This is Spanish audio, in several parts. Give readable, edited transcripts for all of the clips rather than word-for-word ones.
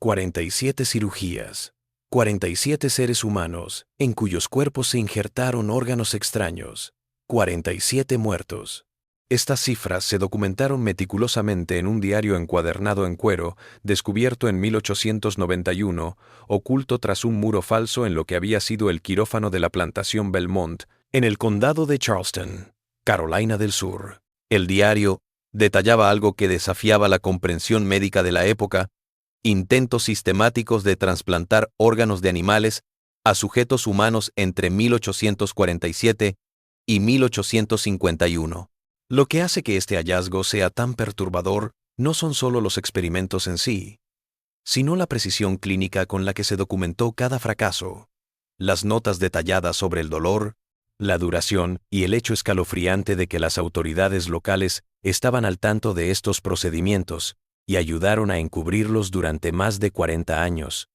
47 cirugías, 47 seres humanos en cuyos cuerpos se injertaron órganos extraños, 47 muertos. Estas cifras se documentaron meticulosamente en un diario encuadernado en cuero, descubierto en 1891, oculto tras un muro falso en lo que había sido el quirófano de la plantación Belmont, en el condado de Charleston, Carolina del Sur. El diario detallaba algo que desafiaba la comprensión médica de la época: intentos sistemáticos de trasplantar órganos de animales a sujetos humanos entre 1847 y 1851. Lo que hace que este hallazgo sea tan perturbador no son solo los experimentos en sí, sino la precisión clínica con la que se documentó cada fracaso, las notas detalladas sobre el dolor, la duración y el hecho escalofriante de que las autoridades locales estaban al tanto de estos procedimientos y ayudaron a encubrirlos durante más de 40 años.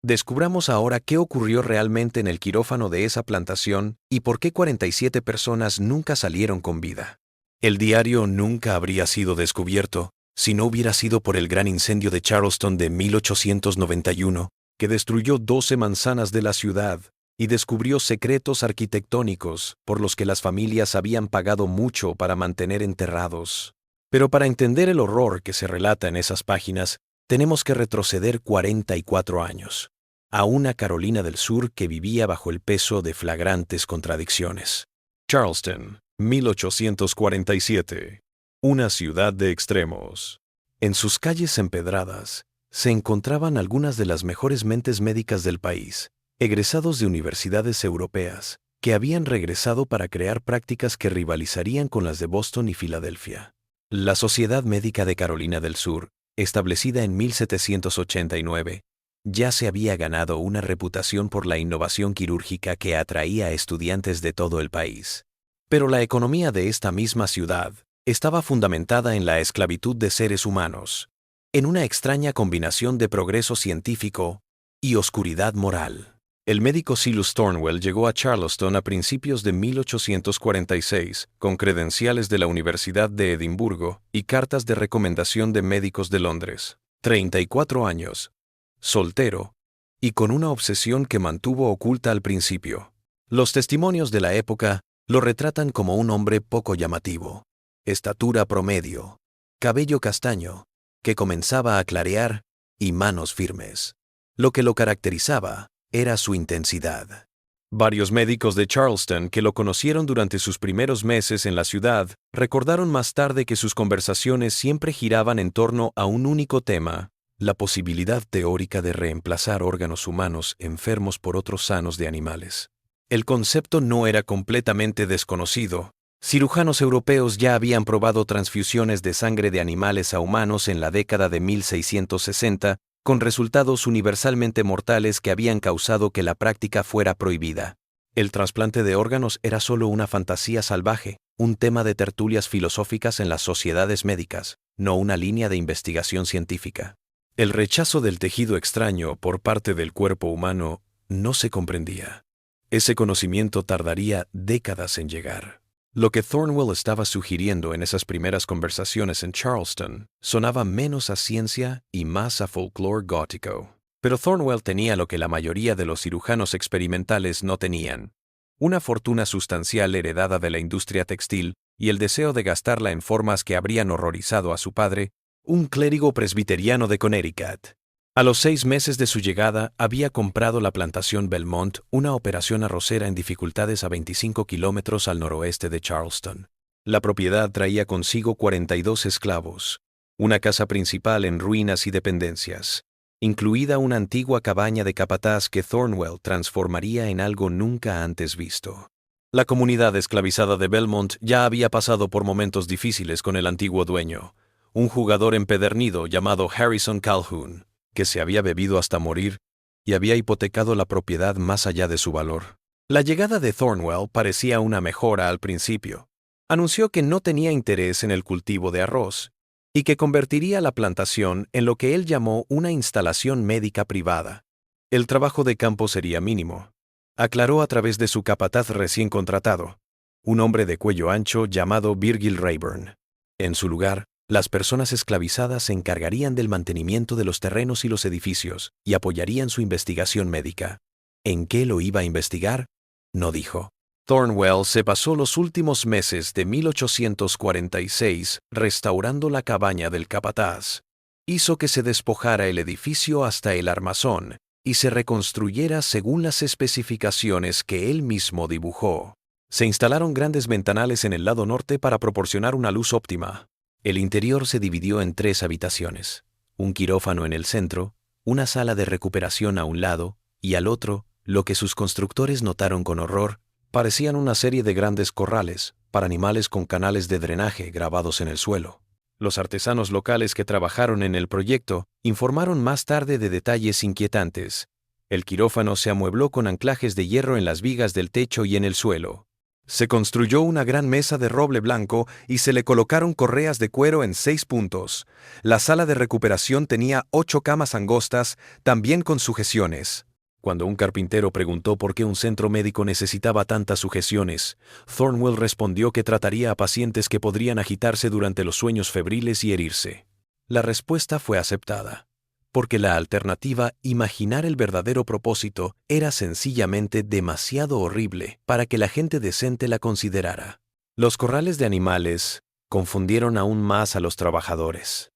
Descubramos ahora qué ocurrió realmente en el quirófano de esa plantación y por qué 47 personas nunca salieron con vida. El diario nunca habría sido descubierto si no hubiera sido por el gran incendio de Charleston de 1891, que destruyó 12 manzanas de la ciudad y descubrió secretos arquitectónicos por los que las familias habían pagado mucho para mantener enterrados. Pero para entender el horror que se relata en esas páginas, tenemos que retroceder 44 años, a una Carolina del Sur que vivía bajo el peso de flagrantes contradicciones. Charleston, 1847. Una ciudad de extremos. En sus calles empedradas se encontraban algunas de las mejores mentes médicas del país, egresados de universidades europeas, que habían regresado para crear prácticas que rivalizarían con las de Boston y Filadelfia. La Sociedad Médica de Carolina del Sur, establecida en 1789, ya se había ganado una reputación por la innovación quirúrgica que atraía a estudiantes de todo el país. Pero la economía de esta misma ciudad estaba fundamentada en la esclavitud de seres humanos, en una extraña combinación de progreso científico y oscuridad moral. El médico Silas Thornwell llegó a Charleston a principios de 1846 con credenciales de la Universidad de Edimburgo y cartas de recomendación de médicos de Londres. 34 años, soltero y con una obsesión que mantuvo oculta al principio. Los testimonios de la época lo retratan como un hombre poco llamativo, estatura promedio, cabello castaño, que comenzaba a clarear y manos firmes. Lo que lo caracterizaba era su intensidad. Varios médicos de Charleston que lo conocieron durante sus primeros meses en la ciudad recordaron más tarde que sus conversaciones siempre giraban en torno a un único tema: la posibilidad teórica de reemplazar órganos humanos enfermos por otros sanos de animales. El concepto no era completamente desconocido. Cirujanos europeos ya habían probado transfusiones de sangre de animales a humanos en la década de 1660, con resultados universalmente mortales que habían causado que la práctica fuera prohibida. El trasplante de órganos era solo una fantasía salvaje, un tema de tertulias filosóficas en las sociedades médicas, no una línea de investigación científica. El rechazo del tejido extraño por parte del cuerpo humano no se comprendía. Ese conocimiento tardaría décadas en llegar. Lo que Thornwell estaba sugiriendo en esas primeras conversaciones en Charleston sonaba menos a ciencia y más a folclore gótico. Pero Thornwell tenía lo que la mayoría de los cirujanos experimentales no tenían: una fortuna sustancial heredada de la industria textil y el deseo de gastarla en formas que habrían horrorizado a su padre, un clérigo presbiteriano de Connecticut. A los 6 meses de su llegada, había comprado la plantación Belmont, una operación arrocera en dificultades a 25 kilómetros al noroeste de Charleston. La propiedad traía consigo 42 esclavos, una casa principal en ruinas y dependencias, incluida una antigua cabaña de capataz que Thornwell transformaría en algo nunca antes visto. La comunidad esclavizada de Belmont ya había pasado por momentos difíciles con el antiguo dueño, un jugador empedernido llamado Harrison Calhoun, que se había bebido hasta morir y había hipotecado la propiedad más allá de su valor. La llegada de Thornwell parecía una mejora al principio. Anunció que no tenía interés en el cultivo de arroz y que convertiría la plantación en lo que él llamó una instalación médica privada. El trabajo de campo sería mínimo, aclaró a través de su capataz recién contratado, un hombre de cuello ancho llamado Virgil Rayburn. En su lugar, Las personas esclavizadas se encargarían del mantenimiento de los terrenos y los edificios y apoyarían su investigación médica. ¿En qué lo iba a investigar? No dijo. Thornwell se pasó los últimos meses de 1846 restaurando la cabaña del capataz. Hizo que se despojara el edificio hasta el armazón y se reconstruyera según las especificaciones que él mismo dibujó. Se instalaron grandes ventanales en el lado norte para proporcionar una luz óptima. El interior se dividió en 3 habitaciones, un quirófano en el centro, una sala de recuperación a un lado y al otro, lo que sus constructores notaron con horror, parecían una serie de grandes corrales para animales con canales de drenaje grabados en el suelo. Los artesanos locales que trabajaron en el proyecto informaron más tarde de detalles inquietantes. El quirófano se amuebló con anclajes de hierro en las vigas del techo y en el suelo. Se construyó una gran mesa de roble blanco y se le colocaron correas de cuero en 6 puntos. La sala de recuperación tenía 8 camas angostas, también con sujeciones. Cuando un carpintero preguntó por qué un centro médico necesitaba tantas sujeciones, Thornwell respondió que trataría a pacientes que podrían agitarse durante los sueños febriles y herirse. La respuesta fue aceptada, porque la alternativa, imaginar el verdadero propósito, era sencillamente demasiado horrible para que la gente decente la considerara. Los corrales de animales confundieron aún más a los trabajadores.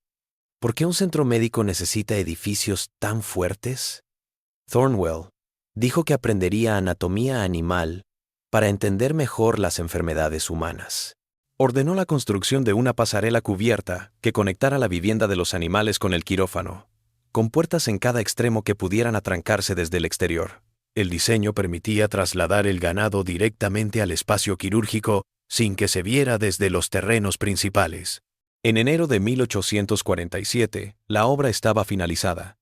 ¿Por qué un centro médico necesita edificios tan fuertes? Thornwell dijo que aprendería anatomía animal para entender mejor las enfermedades humanas. Ordenó la construcción de una pasarela cubierta que conectara la vivienda de los animales con el quirófano, con puertas en cada extremo que pudieran atrancarse desde el exterior. El diseño permitía trasladar el ganado directamente al espacio quirúrgico sin que se viera desde los terrenos principales. En enero de 1847, la obra estaba finalizada.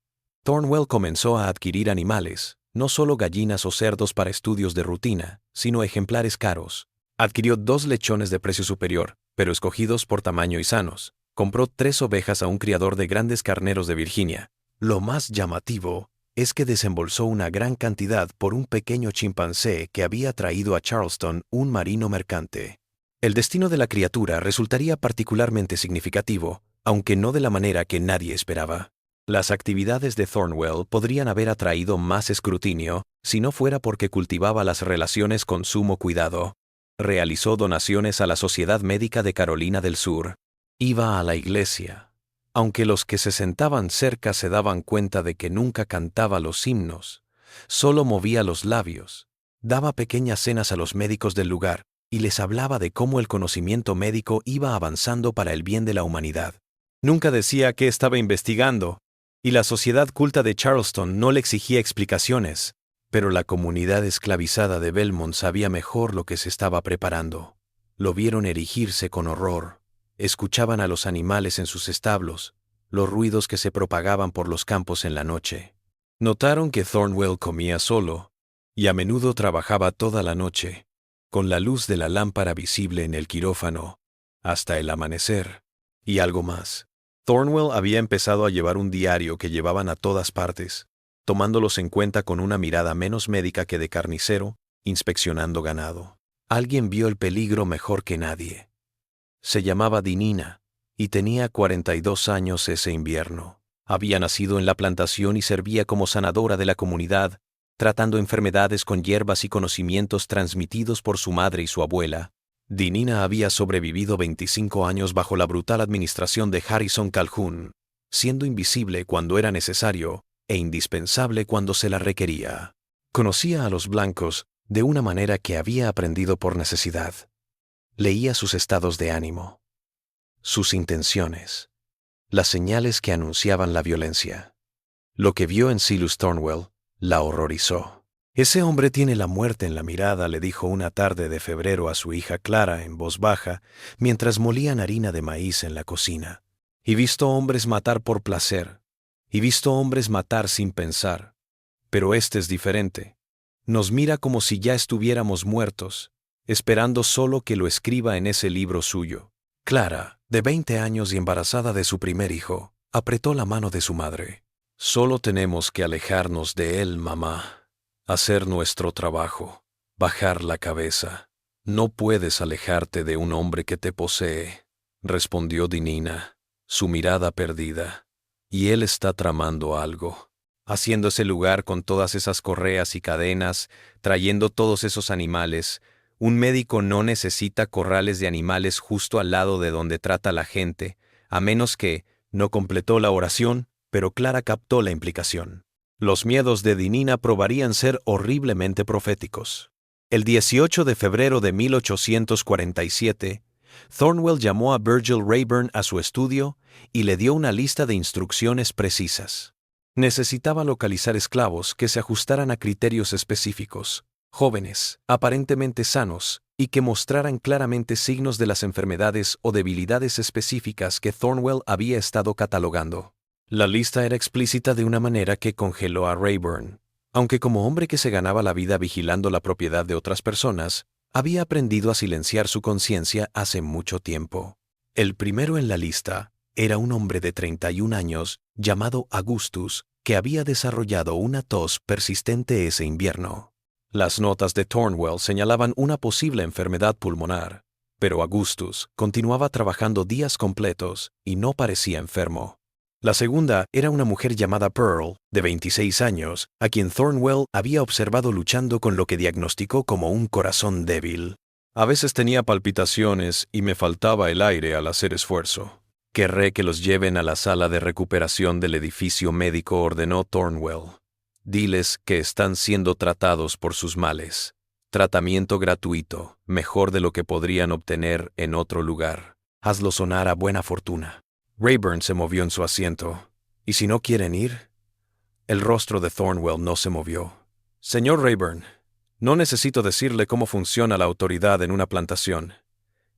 Thornwell comenzó a adquirir animales, no solo gallinas o cerdos para estudios de rutina, sino ejemplares caros. Adquirió 2 lechones de precio superior, pero escogidos por tamaño y sanos. Compró 3 ovejas a un criador de grandes carneros de Virginia. Lo más llamativo es que desembolsó una gran cantidad por un pequeño chimpancé que había traído a Charleston un marino mercante. El destino de la criatura resultaría particularmente significativo, aunque no de la manera que nadie esperaba. Las actividades de Thornwell podrían haber atraído más escrutinio si no fuera porque cultivaba las relaciones con sumo cuidado. Realizó donaciones a la Sociedad Médica de Carolina del Sur. Iba a la iglesia, aunque los que se sentaban cerca se daban cuenta de que nunca cantaba los himnos, solo movía los labios. Daba pequeñas cenas a los médicos del lugar y les hablaba de cómo el conocimiento médico iba avanzando para el bien de la humanidad. Nunca decía qué estaba investigando, y la sociedad culta de Charleston no le exigía explicaciones, pero la comunidad esclavizada de Belmont sabía mejor lo que se estaba preparando. Lo vieron erigirse con horror, escuchaban a los animales en sus establos, los ruidos que se propagaban por los campos en la noche. Notaron que Thornwell comía solo, y a menudo trabajaba toda la noche, con la luz de la lámpara visible en el quirófano, hasta el amanecer, y algo más. Thornwell había empezado a llevar un diario que llevaban a todas partes, tomándolos en cuenta con una mirada menos médica que de carnicero, inspeccionando ganado. Alguien vio el peligro mejor que nadie. Se llamaba Dinina, y tenía 42 años ese invierno. Había nacido en la plantación y servía como sanadora de la comunidad, tratando enfermedades con hierbas y conocimientos transmitidos por su madre y su abuela. Dinina había sobrevivido 25 años bajo la brutal administración de Harrison Calhoun, siendo invisible cuando era necesario e indispensable cuando se la requería. Conocía a los blancos de una manera que había aprendido por necesidad. Leía sus estados de ánimo, sus intenciones, las señales que anunciaban la violencia. Lo que vio en Silas Thornwell la horrorizó. «Ese hombre tiene la muerte en la mirada», le dijo una tarde de febrero a su hija Clara en voz baja, mientras molían harina de maíz en la cocina. «He visto hombres matar por placer. He visto hombres matar sin pensar. Pero este es diferente. Nos mira como si ya estuviéramos muertos, esperando solo que lo escriba en ese libro suyo». Clara, de 20 años y embarazada de su primer hijo, apretó la mano de su madre. «Solo tenemos que alejarnos de él, mamá. Hacer nuestro trabajo, bajar la cabeza. No puedes alejarte de un hombre que te posee», respondió Dinina. su mirada perdida. Y él está tramando algo. Haciendo ese lugar con todas esas correas y cadenas, trayendo todos esos animales. Un médico no necesita corrales de animales justo al lado de donde trata la gente, a menos que no completó la oración, pero Clara captó la implicación. Los miedos de Dinina probarían ser horriblemente proféticos. El 18 de febrero de 1847, Thornwell llamó a Virgil Rayburn a su estudio y le dio una lista de instrucciones precisas. Necesitaba localizar esclavos que se ajustaran a criterios específicos, jóvenes, aparentemente sanos, y que mostraran claramente signos de las enfermedades o debilidades específicas que Thornwell había estado catalogando. La lista era explícita de una manera que congeló a Rayburn, aunque como hombre que se ganaba la vida vigilando la propiedad de otras personas, había aprendido a silenciar su conciencia hace mucho tiempo. El primero en la lista era un hombre de 31 años llamado Augustus, que había desarrollado una tos persistente ese invierno. Las notas de Thornwell señalaban una posible enfermedad pulmonar, pero Augustus continuaba trabajando días completos y no parecía enfermo. La segunda era una mujer llamada Pearl, de 26 años, a quien Thornwell había observado luchando con lo que diagnosticó como un corazón débil. A veces tenía palpitaciones y me faltaba el aire al hacer esfuerzo. Querré que los lleven a la sala de recuperación del edificio médico, ordenó Thornwell. Diles que están siendo tratados por sus males. Tratamiento gratuito, mejor de lo que podrían obtener en otro lugar. Hazlo sonar a buena fortuna. Rayburn se movió en su asiento. ¿Y si no quieren ir? El rostro de Thornwell no se movió. Señor Rayburn, no necesito decirle cómo funciona la autoridad en una plantación.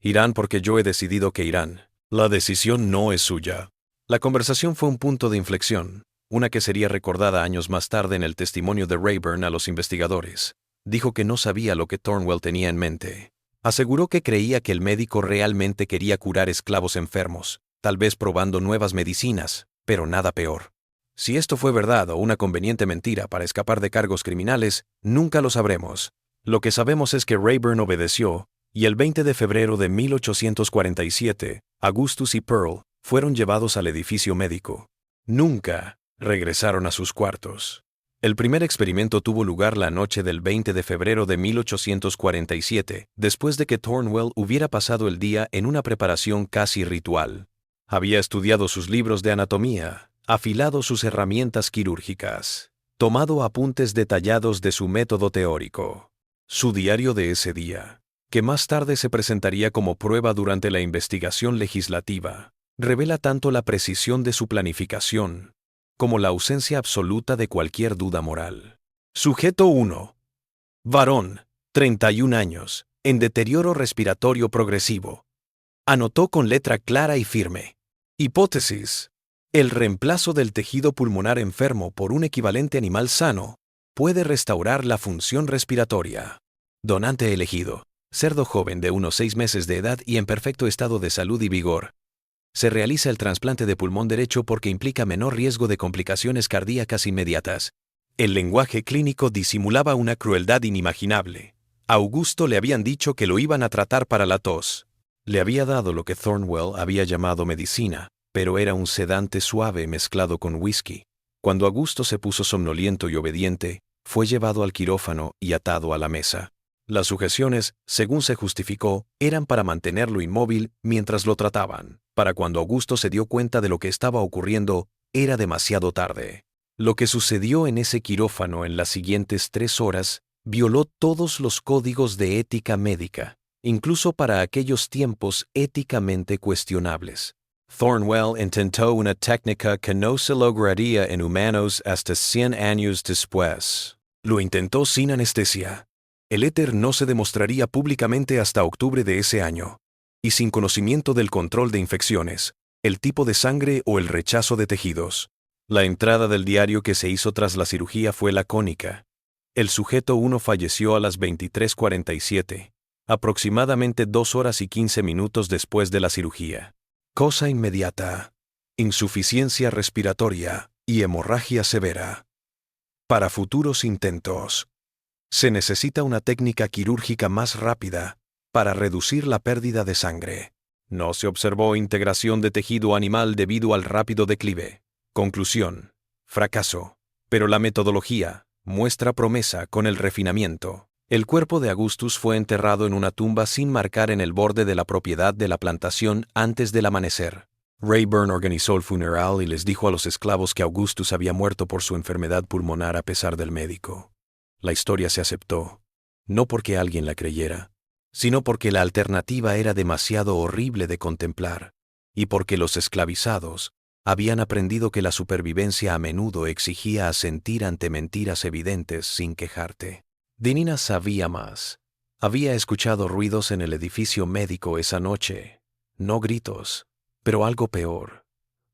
Irán porque yo he decidido que irán. La decisión no es suya. La conversación fue un punto de inflexión, una que sería recordada años más tarde en el testimonio de Rayburn a los investigadores. Dijo que no sabía lo que Thornwell tenía en mente. Aseguró que creía que el médico realmente quería curar esclavos enfermos, tal vez probando nuevas medicinas, pero nada peor. Si esto fue verdad o una conveniente mentira para escapar de cargos criminales, nunca lo sabremos. Lo que sabemos es que Rayburn obedeció, y el 20 de febrero de 1847, Augustus y Pearl fueron llevados al edificio médico. Nunca regresaron a sus cuartos. El primer experimento tuvo lugar la noche del 20 de febrero de 1847, después de que Thornwell hubiera pasado el día en una preparación casi ritual. Había estudiado sus libros de anatomía, afilado sus herramientas quirúrgicas, tomado apuntes detallados de su método teórico. Su diario de ese día, que más tarde se presentaría como prueba durante la investigación legislativa, revela tanto la precisión de su planificación como la ausencia absoluta de cualquier duda moral. Sujeto 1. Varón, 31 años, en deterioro respiratorio progresivo. Anotó con letra clara y firme. Hipótesis. El reemplazo del tejido pulmonar enfermo por un equivalente animal sano puede restaurar la función respiratoria. Donante elegido. Cerdo joven de unos 6 meses de edad y en perfecto estado de salud y vigor. Se realiza el trasplante de pulmón derecho porque implica menor riesgo de complicaciones cardíacas inmediatas. El lenguaje clínico disimulaba una crueldad inimaginable. A Augusto le habían dicho que lo iban a tratar para la tos. Le había dado lo que Thornwell había llamado medicina, pero era un sedante suave mezclado con whisky. Cuando Augusto se puso somnoliento y obediente, fue llevado al quirófano y atado a la mesa. Las sujeciones, según se justificó, eran para mantenerlo inmóvil mientras lo trataban. Para cuando Augusto se dio cuenta de lo que estaba ocurriendo, era demasiado tarde. Lo que sucedió en ese quirófano en las siguientes 3 horas violó todos los códigos de ética médica, incluso para aquellos tiempos éticamente cuestionables. Thornwell intentó una técnica que no se lograría en humanos hasta 100 años después. Lo intentó sin anestesia. El éter no se demostraría públicamente hasta octubre de ese año, y sin conocimiento del control de infecciones, el tipo de sangre o el rechazo de tejidos. La entrada del diario que se hizo tras la cirugía fue lacónica. El sujeto 1 falleció a las 23:47, aproximadamente 2 horas y 15 minutos después de la cirugía. Cosa inmediata, insuficiencia respiratoria y hemorragia severa. Para futuros intentos, se necesita una técnica quirúrgica más rápida para reducir la pérdida de sangre. No se observó integración de tejido animal debido al rápido declive. Conclusión: fracaso. Pero la metodología muestra promesa con el refinamiento. El cuerpo de Augustus fue enterrado en una tumba sin marcar en el borde de la propiedad de la plantación antes del amanecer. Rayburn organizó el funeral y les dijo a los esclavos que Augustus había muerto por su enfermedad pulmonar a pesar del médico. La historia se aceptó, no porque alguien la creyera, sino porque la alternativa era demasiado horrible de contemplar, y porque los esclavizados habían aprendido que la supervivencia a menudo exigía asentir ante mentiras evidentes sin quejarte. Dinina sabía más. Había escuchado ruidos en el edificio médico esa noche, no gritos, pero algo peor,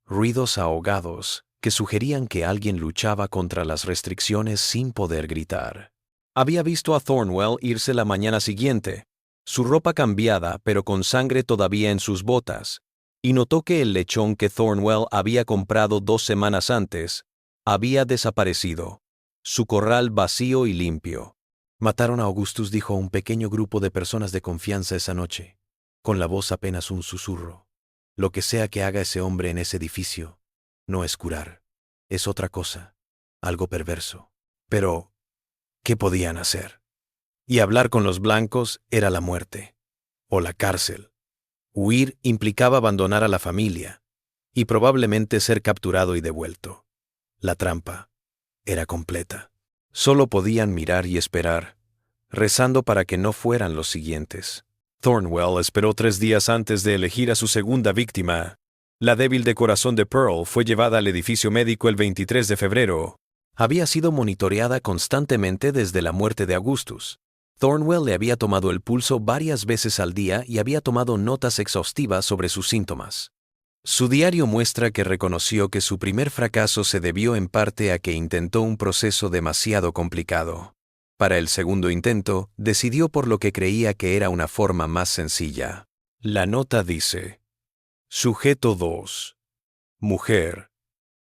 ruidos ahogados que sugerían que alguien luchaba contra las restricciones sin poder gritar. Había visto a Thornwell irse la mañana siguiente, su ropa cambiada pero con sangre todavía en sus botas, y notó que el lechón que Thornwell había comprado 2 semanas antes había desaparecido, su corral vacío y limpio. Mataron a Augustus, dijo un pequeño grupo de personas de confianza esa noche, con la voz apenas un susurro. Lo que sea que haga ese hombre en ese edificio, no es curar, es otra cosa, algo perverso. Pero, ¿qué podían hacer? Y hablar con los blancos era la muerte, o la cárcel. Huir implicaba abandonar a la familia, y probablemente ser capturado y devuelto. La trampa era completa. Solo podían mirar y esperar, rezando para que no fueran los siguientes. Thornwell esperó 3 días antes de elegir a su segunda víctima. La débil de corazón de Pearl fue llevada al edificio médico el 23 de febrero. Había sido monitoreada constantemente desde la muerte de Augustus. Thornwell le había tomado el pulso varias veces al día y había tomado notas exhaustivas sobre sus síntomas. Su diario muestra que reconoció que su primer fracaso se debió en parte a que intentó un proceso demasiado complicado. Para el segundo intento, decidió por lo que creía que era una forma más sencilla. La nota dice: Sujeto 2. Mujer.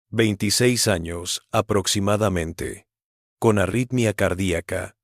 26 años, aproximadamente. Con arritmia cardíaca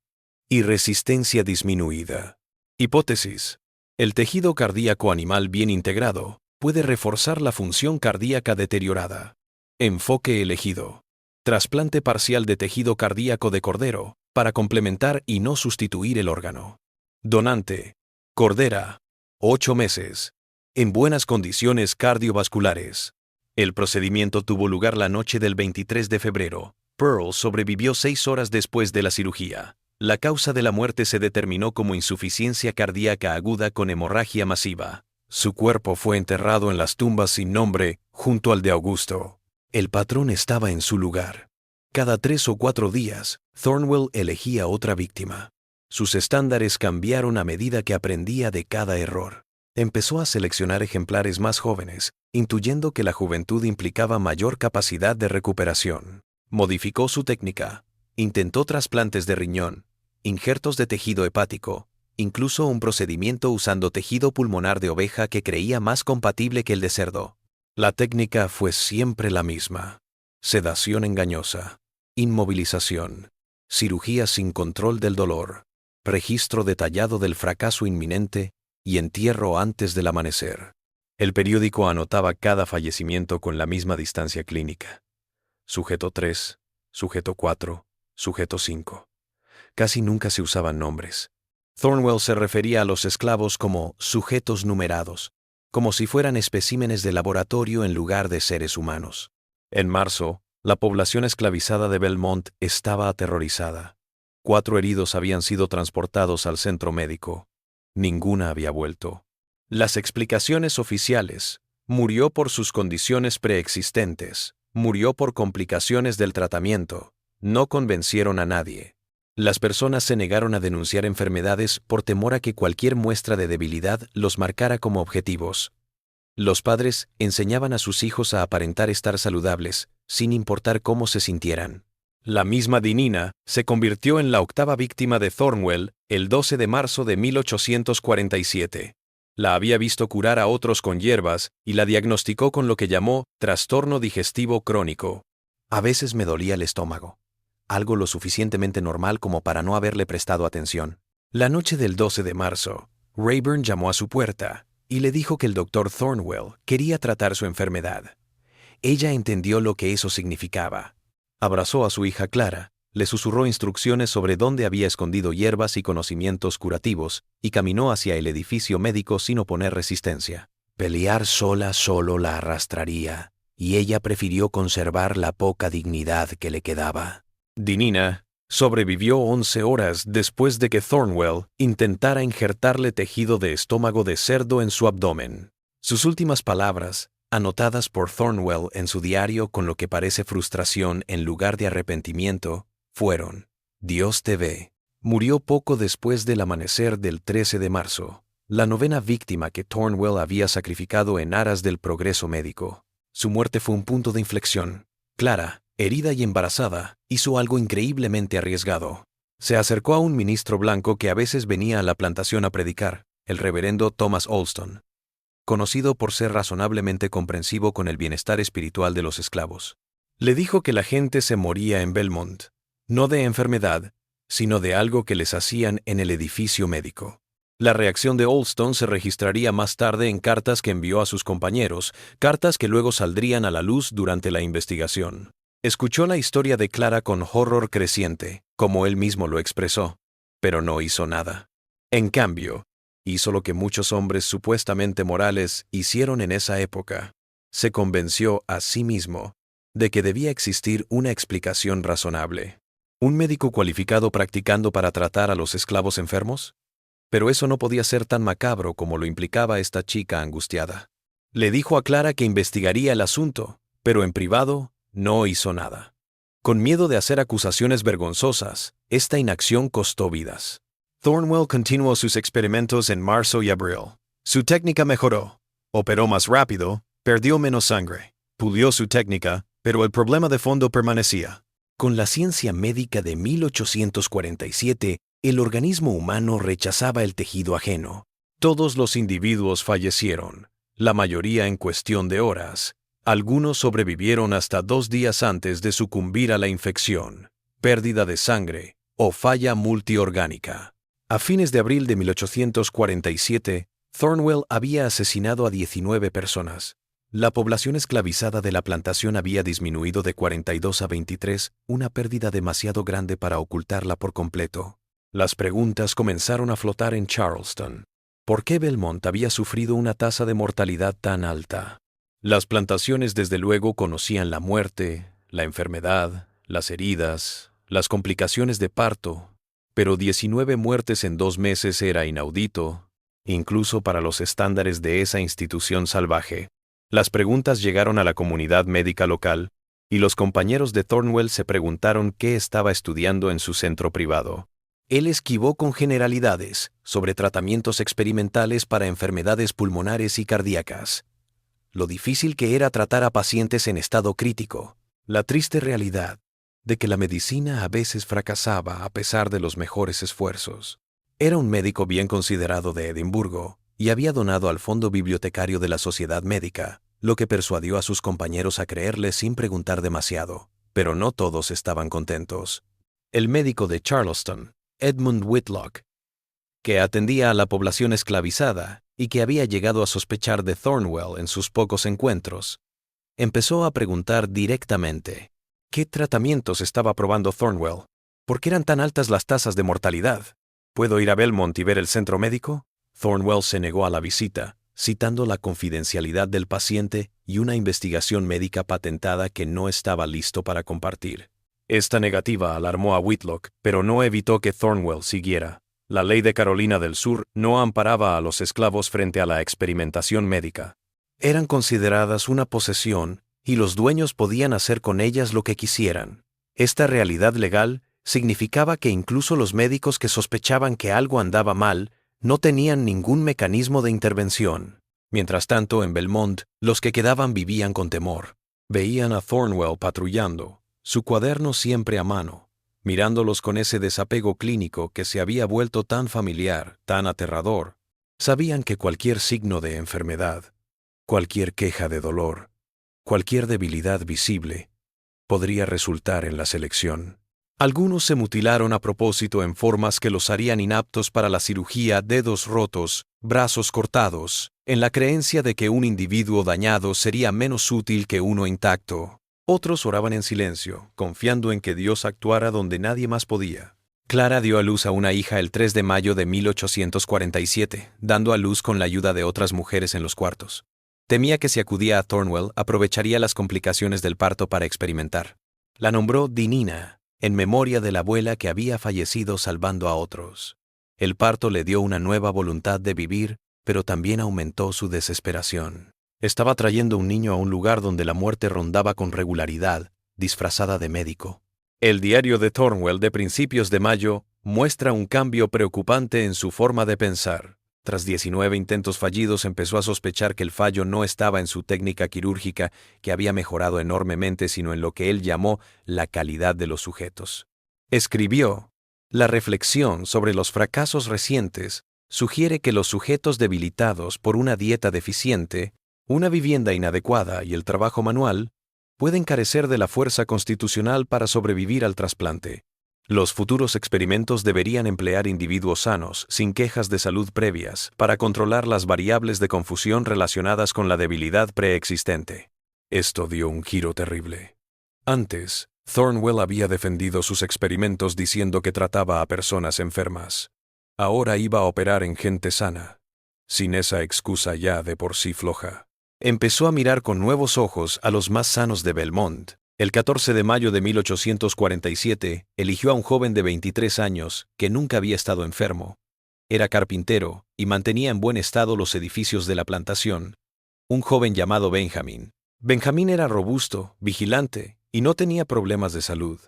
y resistencia disminuida. Hipótesis: el tejido cardíaco animal bien integrado puede reforzar la función cardíaca deteriorada. Enfoque elegido: trasplante parcial de tejido cardíaco de cordero para complementar y no sustituir el órgano. Donante: cordera, 8 meses, en buenas condiciones cardiovasculares. El procedimiento tuvo lugar la noche del 23 de febrero. Pearl sobrevivió 6 horas después de la cirugía. La causa de la muerte se determinó como insuficiencia cardíaca aguda con hemorragia masiva. Su cuerpo fue enterrado en las tumbas sin nombre, junto al de Augusto. El patrón estaba en su lugar. Cada 3 o 4 días, Thornwell elegía otra víctima. Sus estándares cambiaron a medida que aprendía de cada error. Empezó a seleccionar ejemplares más jóvenes, intuyendo que la juventud implicaba mayor capacidad de recuperación. Modificó su técnica. Intentó trasplantes de riñón, injertos de tejido hepático, incluso un procedimiento usando tejido pulmonar de oveja que creía más compatible que el de cerdo. La técnica fue siempre la misma: sedación engañosa, inmovilización, cirugía sin control del dolor, registro detallado del fracaso inminente y entierro antes del amanecer. El periódico anotaba cada fallecimiento con la misma distancia clínica. Sujeto 3, sujeto 4, sujeto 5. Casi nunca se usaban nombres. Thornwell se refería a los esclavos como sujetos numerados, como si fueran especímenes de laboratorio en lugar de seres humanos. En marzo, la población esclavizada de Belmont estaba aterrorizada. 4 heridos habían sido transportados al centro médico. Ninguna había vuelto. Las explicaciones oficiales: murió por sus condiciones preexistentes, murió por complicaciones del tratamiento, no convencieron a nadie. Las personas se negaron a denunciar enfermedades por temor a que cualquier muestra de debilidad los marcara como objetivos. Los padres enseñaban a sus hijos a aparentar estar saludables, sin importar cómo se sintieran. La misma Dinina se convirtió en la 8ª víctima de Thornwell el 12 de marzo de 1847. La había visto curar a otros con hierbas y la diagnosticó con lo que llamó trastorno digestivo crónico. A veces me dolía el estómago, algo lo suficientemente normal como para no haberle prestado atención. La noche del 12 de marzo, Rayburn llamó a su puerta y le dijo que el doctor Thornwell quería tratar su enfermedad. Ella entendió lo que eso significaba. Abrazó a su hija Clara, le susurró instrucciones sobre dónde había escondido hierbas y conocimientos curativos, y caminó hacia el edificio médico sin oponer resistencia. Pelear sola solo la arrastraría, y ella prefirió conservar la poca dignidad que le quedaba. Dinina sobrevivió 11 horas después de que Thornwell intentara injertarle tejido de estómago de cerdo en su abdomen. Sus últimas palabras, anotadas por Thornwell en su diario con lo que parece frustración en lugar de arrepentimiento, fueron: Dios te ve. Murió poco después del amanecer del 13 de marzo, la novena víctima que Thornwell había sacrificado en aras del progreso médico. Su muerte fue un punto de inflexión. Clara, herida y embarazada, hizo algo increíblemente arriesgado. Se acercó a un ministro blanco que a veces venía a la plantación a predicar, el reverendo Thomas Olston, conocido por ser razonablemente comprensivo con el bienestar espiritual de los esclavos. Le dijo que la gente se moría en Belmont, no de enfermedad, sino de algo que les hacían en el edificio médico. La reacción de Olston se registraría más tarde en cartas que envió a sus compañeros, cartas que luego saldrían a la luz durante la investigación. Escuchó la historia de Clara con horror creciente, como él mismo lo expresó, pero no hizo nada. En cambio, hizo lo que muchos hombres supuestamente morales hicieron en esa época. Se convenció a sí mismo de que debía existir una explicación razonable. ¿Un médico cualificado practicando para tratar a los esclavos enfermos? Pero eso no podía ser tan macabro como lo implicaba esta chica angustiada. Le dijo a Clara que investigaría el asunto, pero en privado no hizo nada. Con miedo de hacer acusaciones vergonzosas, esta inacción costó vidas. Thornwell continuó sus experimentos en marzo y abril. Su técnica mejoró. Operó más rápido, perdió menos sangre. Pulió su técnica, pero el problema de fondo permanecía. Con la ciencia médica de 1847, el organismo humano rechazaba el tejido ajeno. Todos los individuos fallecieron, la mayoría en cuestión de horas. Algunos sobrevivieron hasta 2 días antes de sucumbir a la infección, pérdida de sangre o falla multiorgánica. A fines de abril de 1847, Thornwell había asesinado a 19 personas. La población esclavizada de la plantación había disminuido de 42 a 23, una pérdida demasiado grande para ocultarla por completo. Las preguntas comenzaron a flotar en Charleston. ¿Por qué Belmont había sufrido una tasa de mortalidad tan alta? Las plantaciones desde luego conocían la muerte, la enfermedad, las heridas, las complicaciones de parto, pero 19 muertes en 2 meses era inaudito, incluso para los estándares de esa institución salvaje. Las preguntas llegaron a la comunidad médica local, y los compañeros de Thornwell se preguntaron qué estaba estudiando en su centro privado. Él esquivó con generalidades sobre tratamientos experimentales para enfermedades pulmonares y cardíacas. Lo difícil que era tratar a pacientes en estado crítico. La triste realidad de que la medicina a veces fracasaba a pesar de los mejores esfuerzos. Era un médico bien considerado de Edimburgo y había donado al fondo bibliotecario de la Sociedad Médica, lo que persuadió a sus compañeros a creerle sin preguntar demasiado, pero no todos estaban contentos. El médico de Charleston, Edmund Whitlock, que atendía a la población esclavizada y que había llegado a sospechar de Thornwell en sus pocos encuentros, empezó a preguntar directamente: ¿qué tratamientos estaba probando Thornwell? ¿Por qué eran tan altas las tasas de mortalidad? ¿Puedo ir a Belmont y ver el centro médico? Thornwell se negó a la visita, citando la confidencialidad del paciente y una investigación médica patentada que no estaba listo para compartir. Esta negativa alarmó a Whitlock, pero no evitó que Thornwell siguiera. La ley de Carolina del Sur no amparaba a los esclavos frente a la experimentación médica. Eran consideradas una posesión y los dueños podían hacer con ellas lo que quisieran. Esta realidad legal significaba que incluso los médicos que sospechaban que algo andaba mal no tenían ningún mecanismo de intervención. Mientras tanto, en Belmont, los que quedaban vivían con temor. Veían a Thornwell patrullando, su cuaderno siempre a mano, mirándolos con ese desapego clínico que se había vuelto tan familiar, tan aterrador. Sabían que cualquier signo de enfermedad, cualquier queja de dolor, cualquier debilidad visible, podría resultar en la selección. Algunos se mutilaron a propósito en formas que los harían inaptos para la cirugía, dedos rotos, brazos cortados, en la creencia de que un individuo dañado sería menos útil que uno intacto. Otros oraban en silencio, confiando en que Dios actuara donde nadie más podía. Clara dio a luz a una hija el 3 de mayo de 1847, dando a luz con la ayuda de otras mujeres en los cuartos. Temía que si acudía a Thornwell, aprovecharía las complicaciones del parto para experimentar. La nombró Dinina, en memoria de la abuela que había fallecido salvando a otros. El parto le dio una nueva voluntad de vivir, pero también aumentó su desesperación. Estaba trayendo un niño a un lugar donde la muerte rondaba con regularidad, disfrazada de médico. El diario de Thornwell de principios de mayo muestra un cambio preocupante en su forma de pensar. Tras 19 intentos fallidos, empezó a sospechar que el fallo no estaba en su técnica quirúrgica, que había mejorado enormemente, sino en lo que él llamó la calidad de los sujetos. Escribió: la reflexión sobre los fracasos recientes sugiere que los sujetos debilitados por una dieta deficiente, una vivienda inadecuada y el trabajo manual pueden carecer de la fuerza constitucional para sobrevivir al trasplante. Los futuros experimentos deberían emplear individuos sanos, sin quejas de salud previas, para controlar las variables de confusión relacionadas con la debilidad preexistente. Esto dio un giro terrible. Antes, Thornwell había defendido sus experimentos diciendo que trataba a personas enfermas. Ahora iba a operar en gente sana, sin esa excusa ya de por sí floja. Empezó a mirar con nuevos ojos a los más sanos de Belmont. El 14 de mayo de 1847, eligió a un joven de 23 años que nunca había estado enfermo. Era carpintero y mantenía en buen estado los edificios de la plantación. Un joven llamado Benjamin. Benjamin era robusto, vigilante y no tenía problemas de salud.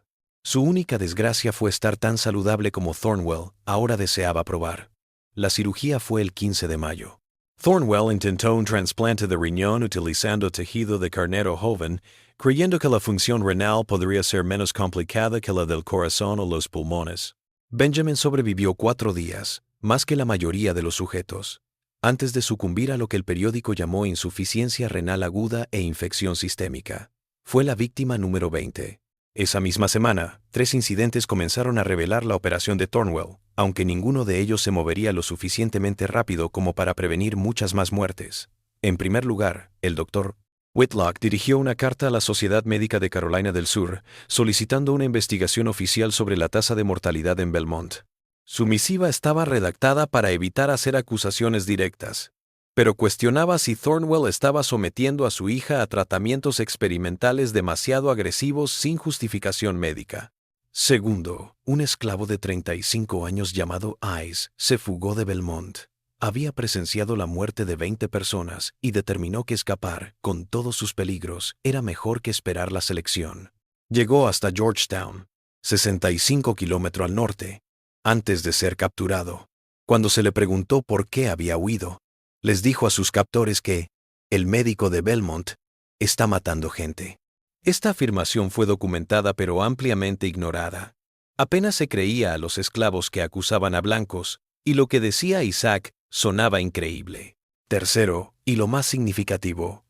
Su única desgracia fue estar tan saludable como Thornwell ahora deseaba probar. La cirugía fue el 15 de mayo. Thornwell intentó un trasplante de riñón utilizando tejido de carnero joven, creyendo que la función renal podría ser menos complicada que la del corazón o los pulmones. Benjamin sobrevivió 4 días, más que la mayoría de los sujetos, antes de sucumbir a lo que el periódico llamó insuficiencia renal aguda e infección sistémica. Fue la víctima número 20. Esa misma semana, 3 incidentes comenzaron a revelar la operación de Thornwell, aunque ninguno de ellos se movería lo suficientemente rápido como para prevenir muchas más muertes. En primer lugar, el Dr. Whitlock dirigió una carta a la Sociedad Médica de Carolina del Sur, solicitando una investigación oficial sobre la tasa de mortalidad en Belmont. Su misiva estaba redactada para evitar hacer acusaciones directas, pero cuestionaba si Thornwell estaba sometiendo a su hija a tratamientos experimentales demasiado agresivos sin justificación médica. Segundo, un esclavo de 35 años llamado Ice se fugó de Belmont. Había presenciado la muerte de 20 personas y determinó que escapar, con todos sus peligros, era mejor que esperar la selección. Llegó hasta Georgetown, 65 kilómetros al norte, antes de ser capturado. Cuando se le preguntó por qué había huido, les dijo a sus captores que el médico de Belmont está matando gente. Esta afirmación fue documentada pero ampliamente ignorada. Apenas se creía a los esclavos que acusaban a blancos, y lo que decía Isaac sonaba increíble. Tercero, y lo más significativo,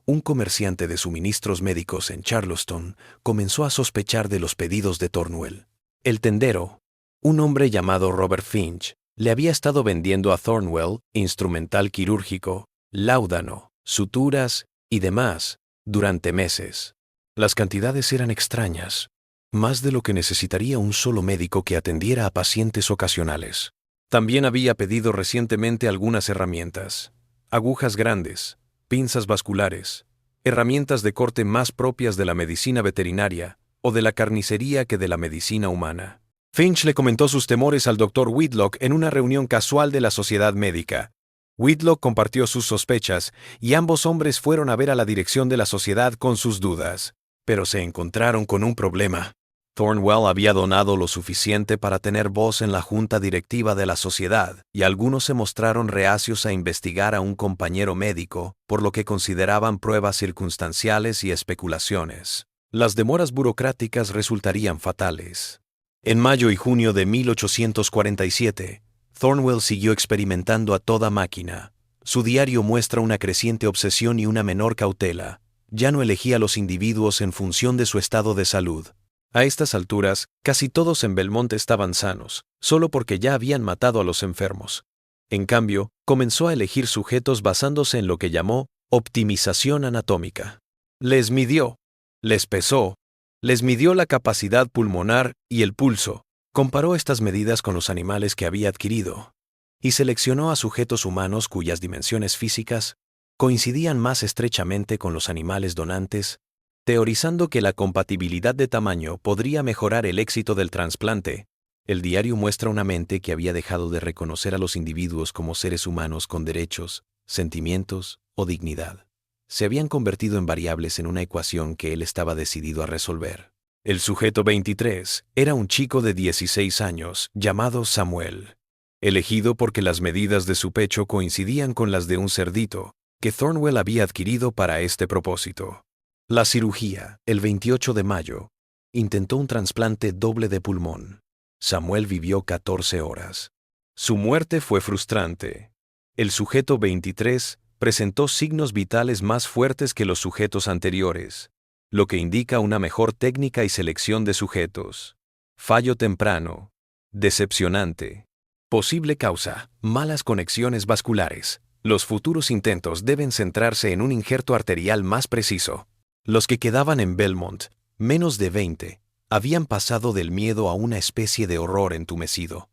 un comerciante de suministros médicos en Charleston comenzó a sospechar de los pedidos de Thornwell. El tendero, un hombre llamado Robert Finch, le había estado vendiendo a Thornwell instrumental quirúrgico, láudano, suturas y demás durante meses. Las cantidades eran extrañas, más de lo que necesitaría un solo médico que atendiera a pacientes ocasionales. También había pedido recientemente algunas herramientas, agujas grandes, pinzas vasculares, herramientas de corte más propias de la medicina veterinaria o de la carnicería que de la medicina humana. Finch le comentó sus temores al Dr. Whitlock en una reunión casual de la sociedad médica. Whitlock compartió sus sospechas y ambos hombres fueron a ver a la dirección de la sociedad con sus dudas. Pero se encontraron con un problema. Thornwell había donado lo suficiente para tener voz en la junta directiva de la sociedad, y algunos se mostraron reacios a investigar a un compañero médico, por lo que consideraban pruebas circunstanciales y especulaciones. Las demoras burocráticas resultarían fatales. En mayo y junio de 1847, Thornwell siguió experimentando a toda máquina. Su diario muestra una creciente obsesión y una menor cautela. Ya no elegía a los individuos en función de su estado de salud. A estas alturas, casi todos en Belmont estaban sanos, solo porque ya habían matado a los enfermos. En cambio, comenzó a elegir sujetos basándose en lo que llamó optimización anatómica. Les midió, les pesó, les midió la capacidad pulmonar y el pulso, comparó estas medidas con los animales que había adquirido, y seleccionó a sujetos humanos cuyas dimensiones físicas coincidían más estrechamente con los animales donantes, teorizando que la compatibilidad de tamaño podría mejorar el éxito del trasplante. El diario muestra una mente que había dejado de reconocer a los individuos como seres humanos con derechos, sentimientos o dignidad. Se habían convertido en variables en una ecuación que él estaba decidido a resolver. El sujeto 23 era un chico de 16 años llamado Samuel, elegido porque las medidas de su pecho coincidían con las de un cerdito que Thornwell había adquirido para este propósito. La cirugía, el 28 de mayo, intentó un trasplante doble de pulmón. Samuel vivió 14 horas. Su muerte fue frustrante. El sujeto 23 presentó signos vitales más fuertes que los sujetos anteriores, lo que indica una mejor técnica y selección de sujetos. Fallo temprano. Decepcionante. Posible causa: malas conexiones vasculares. Los futuros intentos deben centrarse en un injerto arterial más preciso. Los que quedaban en Belmont, menos de 20, habían pasado del miedo a una especie de horror entumecido.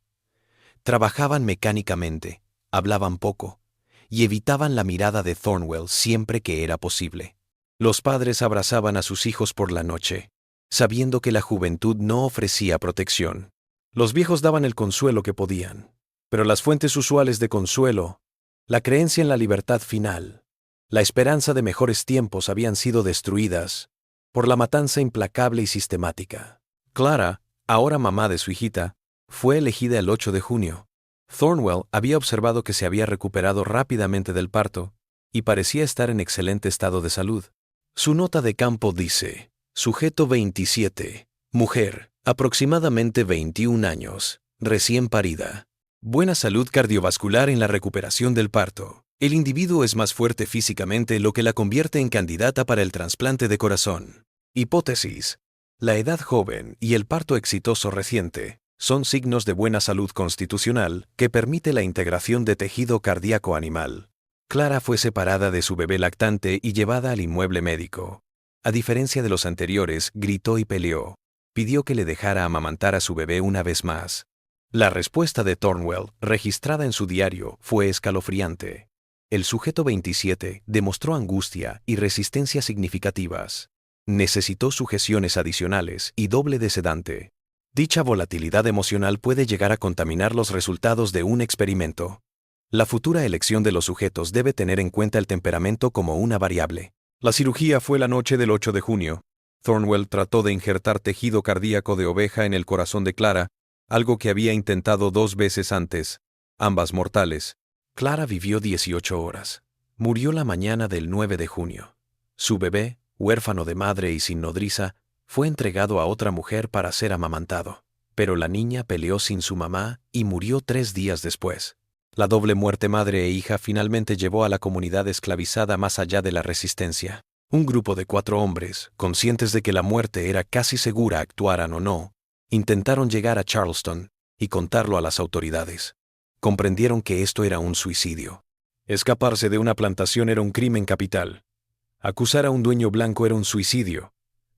Trabajaban mecánicamente, hablaban poco, y evitaban la mirada de Thornwell siempre que era posible. Los padres abrazaban a sus hijos por la noche, sabiendo que la juventud no ofrecía protección. Los viejos daban el consuelo que podían, pero las fuentes usuales de consuelo, la creencia en la libertad final, la esperanza de mejores tiempos habían sido destruidas por la matanza implacable y sistemática. Clara, ahora mamá de su hijita, fue elegida el 8 de junio. Thornwell había observado que se había recuperado rápidamente del parto y parecía estar en excelente estado de salud. Su nota de campo dice: sujeto 27, mujer, aproximadamente 21 años, recién parida. Buena salud cardiovascular en la recuperación del parto. El individuo es más fuerte físicamente, lo que la convierte en candidata para el trasplante de corazón. Hipótesis: la edad joven y el parto exitoso reciente son signos de buena salud constitucional que permite la integración de tejido cardíaco animal. Clara fue separada de su bebé lactante y llevada al inmueble médico. A diferencia de los anteriores, gritó y peleó. Pidió que le dejara amamantar a su bebé una vez más. La respuesta de Thornwell, registrada en su diario, fue escalofriante. El sujeto 27 demostró angustia y resistencia significativas. Necesitó sujeciones adicionales y doble de sedante. Dicha volatilidad emocional puede llegar a contaminar los resultados de un experimento. La futura elección de los sujetos debe tener en cuenta el temperamento como una variable. La cirugía fue la noche del 8 de junio. Thornwell trató de injertar tejido cardíaco de oveja en el corazón de Clara, algo que había intentado 2 veces antes, ambas mortales. Clara vivió 18 horas. Murió la mañana del 9 de junio. Su bebé, huérfano de madre y sin nodriza, fue entregado a otra mujer para ser amamantado. Pero la niña peleó sin su mamá y murió 3 días después. La doble muerte madre e hija finalmente llevó a la comunidad esclavizada más allá de la resistencia. Un grupo de 4 hombres, conscientes de que la muerte era casi segura actuaran o no, intentaron llegar a Charleston y contarlo a las autoridades. Comprendieron que esto era un suicidio. Escaparse de una plantación era un crimen capital. Acusar a un dueño blanco era un suicidio,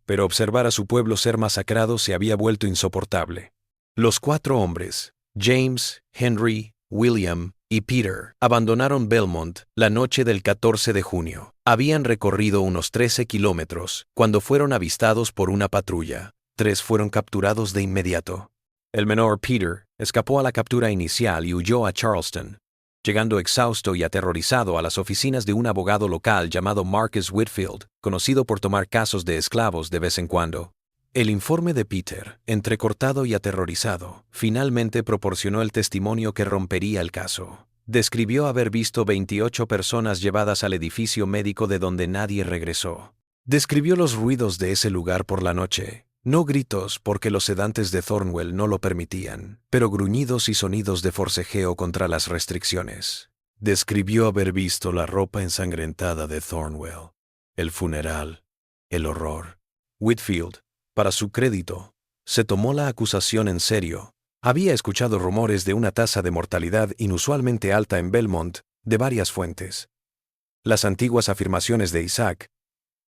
pero observar a su pueblo ser masacrado se había vuelto insoportable. Los 4 hombres, James, Henry, William y Peter, abandonaron Belmont la noche del 14 de junio. Habían recorrido unos 13 kilómetros cuando fueron avistados por una patrulla. 3 fueron capturados de inmediato. El menor, Peter, escapó a la captura inicial y huyó a Charleston, llegando exhausto y aterrorizado a las oficinas de un abogado local llamado Marcus Whitfield, conocido por tomar casos de esclavos de vez en cuando. El informe de Peter, entrecortado y aterrorizado, finalmente proporcionó el testimonio que rompería el caso. Describió haber visto 28 personas llevadas al edificio médico de donde nadie regresó. Describió los ruidos de ese lugar por la noche. No gritos porque los sedantes de Thornwell no lo permitían, pero gruñidos y sonidos de forcejeo contra las restricciones. Describió haber visto la ropa ensangrentada de Thornwell, el funeral, el horror. Whitfield, para su crédito, se tomó la acusación en serio Había escuchado rumores de una tasa de mortalidad inusualmente alta en Belmont, de varias fuentes. Las antiguas afirmaciones de Isaac,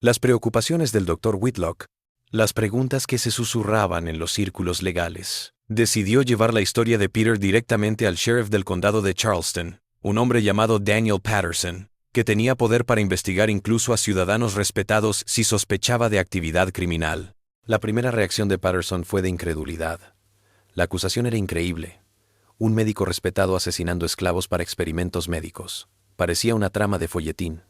las preocupaciones del Dr. Whitlock, las preguntas que se susurraban en los círculos legales. Decidió llevar la historia de Peter directamente al sheriff del condado de Charleston, un hombre llamado Daniel Patterson, que tenía poder para investigar incluso a ciudadanos respetados si sospechaba de actividad criminal. La primera reacción de Patterson fue de incredulidad. La acusación era increíble. Un médico respetado asesinando esclavos para experimentos médicos. Parecía una trama de folletín,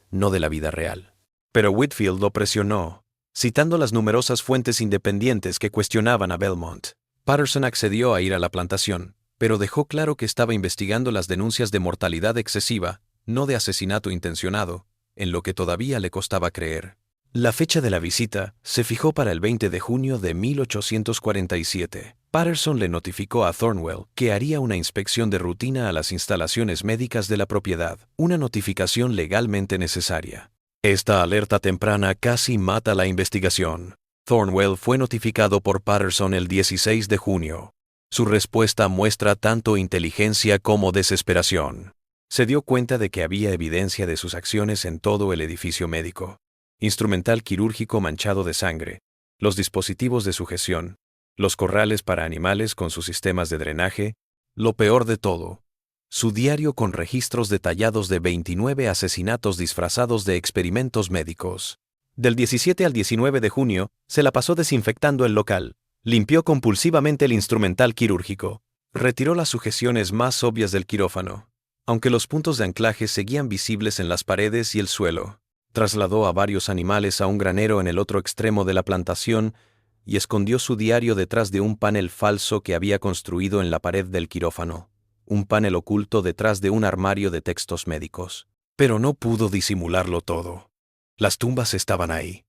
no de la vida real. Pero Whitfield lo presionó, citando las numerosas fuentes independientes que cuestionaban a Belmont. Patterson accedió a ir a la plantación, pero dejó claro que estaba investigando las denuncias de mortalidad excesiva, no de asesinato intencionado, en lo que todavía le costaba creer. La fecha de la visita se fijó para el 20 de junio de 1847. Patterson le notificó a Thornwell que haría una inspección de rutina a las instalaciones médicas de la propiedad, una notificación legalmente necesaria. Esta alerta temprana casi mata la investigación. Thornwell fue notificado por Patterson el 16 de junio. Su respuesta muestra tanto inteligencia como desesperación. Se dio cuenta de que había evidencia de sus acciones en todo el edificio médico. Instrumental quirúrgico manchado de sangre, los dispositivos de sujeción, los corrales para animales con sus sistemas de drenaje, lo peor de todo, su diario con registros detallados de 29 asesinatos disfrazados de experimentos médicos. Del 17 al 19 de junio, se la pasó desinfectando el local, limpió compulsivamente el instrumental quirúrgico, retiró las sujeciones más obvias del quirófano, aunque los puntos de anclaje seguían visibles en las paredes y el suelo. Trasladó a varios animales a un granero en el otro extremo de la plantación y escondió su diario detrás de un panel falso que había construido en la pared del quirófano, un panel oculto detrás de un armario de textos médicos. Pero no pudo disimularlo todo. Las tumbas estaban ahí.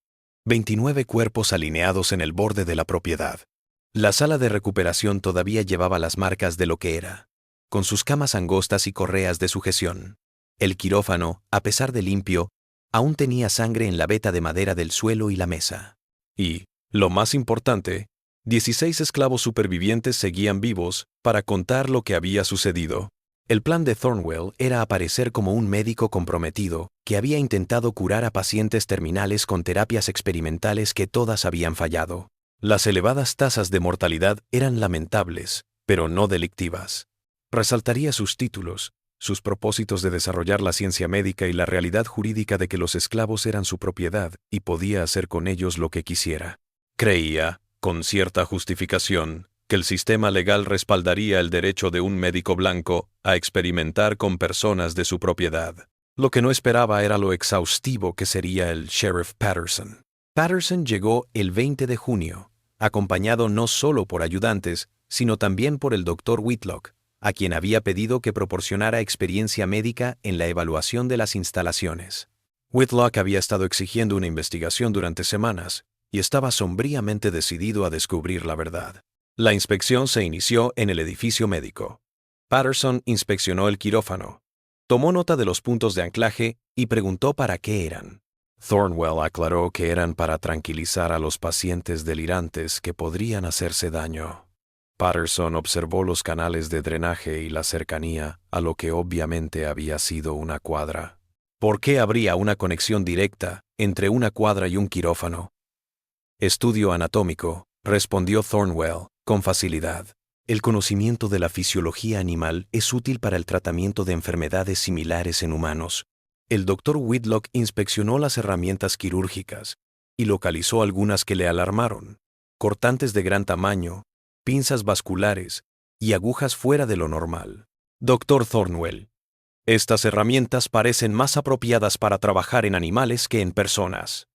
29 cuerpos alineados en el borde de la propiedad. La sala de recuperación todavía llevaba las marcas de lo que era, con sus camas angostas y correas de sujeción. El quirófano, a pesar de limpio, aún tenía sangre en la veta de madera del suelo y la mesa. Y, lo más importante, 16 esclavos supervivientes seguían vivos para contar lo que había sucedido. El plan de Thornwell era aparecer como un médico comprometido que había intentado curar a pacientes terminales con terapias experimentales que todas habían fallado. Las elevadas tasas de mortalidad eran lamentables, pero no delictivas. Resaltaría sus títulos, sus propósitos de desarrollar la ciencia médica y la realidad jurídica de que los esclavos eran su propiedad y podía hacer con ellos lo que quisiera. Creía, con cierta justificación, que el sistema legal respaldaría el derecho de un médico blanco a experimentar con personas de su propiedad. Lo que no esperaba era lo exhaustivo que sería el Sheriff Patterson. Patterson llegó el 20 de junio, acompañado no solo por ayudantes, sino también por el Dr. Whitlock, a quien había pedido que proporcionara experiencia médica en la evaluación de las instalaciones. Whitlock había estado exigiendo una investigación durante semanas y estaba sombríamente decidido a descubrir la verdad. La inspección se inició en el edificio médico. Patterson inspeccionó el quirófano, tomó nota de los puntos de anclaje y preguntó para qué eran. Thornwell aclaró que eran para tranquilizar a los pacientes delirantes que podrían hacerse daño. Patterson observó los canales de drenaje y la cercanía a lo que obviamente había sido una cuadra. ¿Por qué habría una conexión directa entre una cuadra y un quirófano? Estudio anatómico, respondió Thornwell, con facilidad. El conocimiento de la fisiología animal es útil para el tratamiento de enfermedades similares en humanos. El Dr. Whitlock inspeccionó las herramientas quirúrgicas y localizó algunas que le alarmaron: cortantes de gran tamaño, pinzas vasculares y agujas fuera de lo normal. Dr. Thornwell, estas herramientas parecen más apropiadas para trabajar en animales que en personas.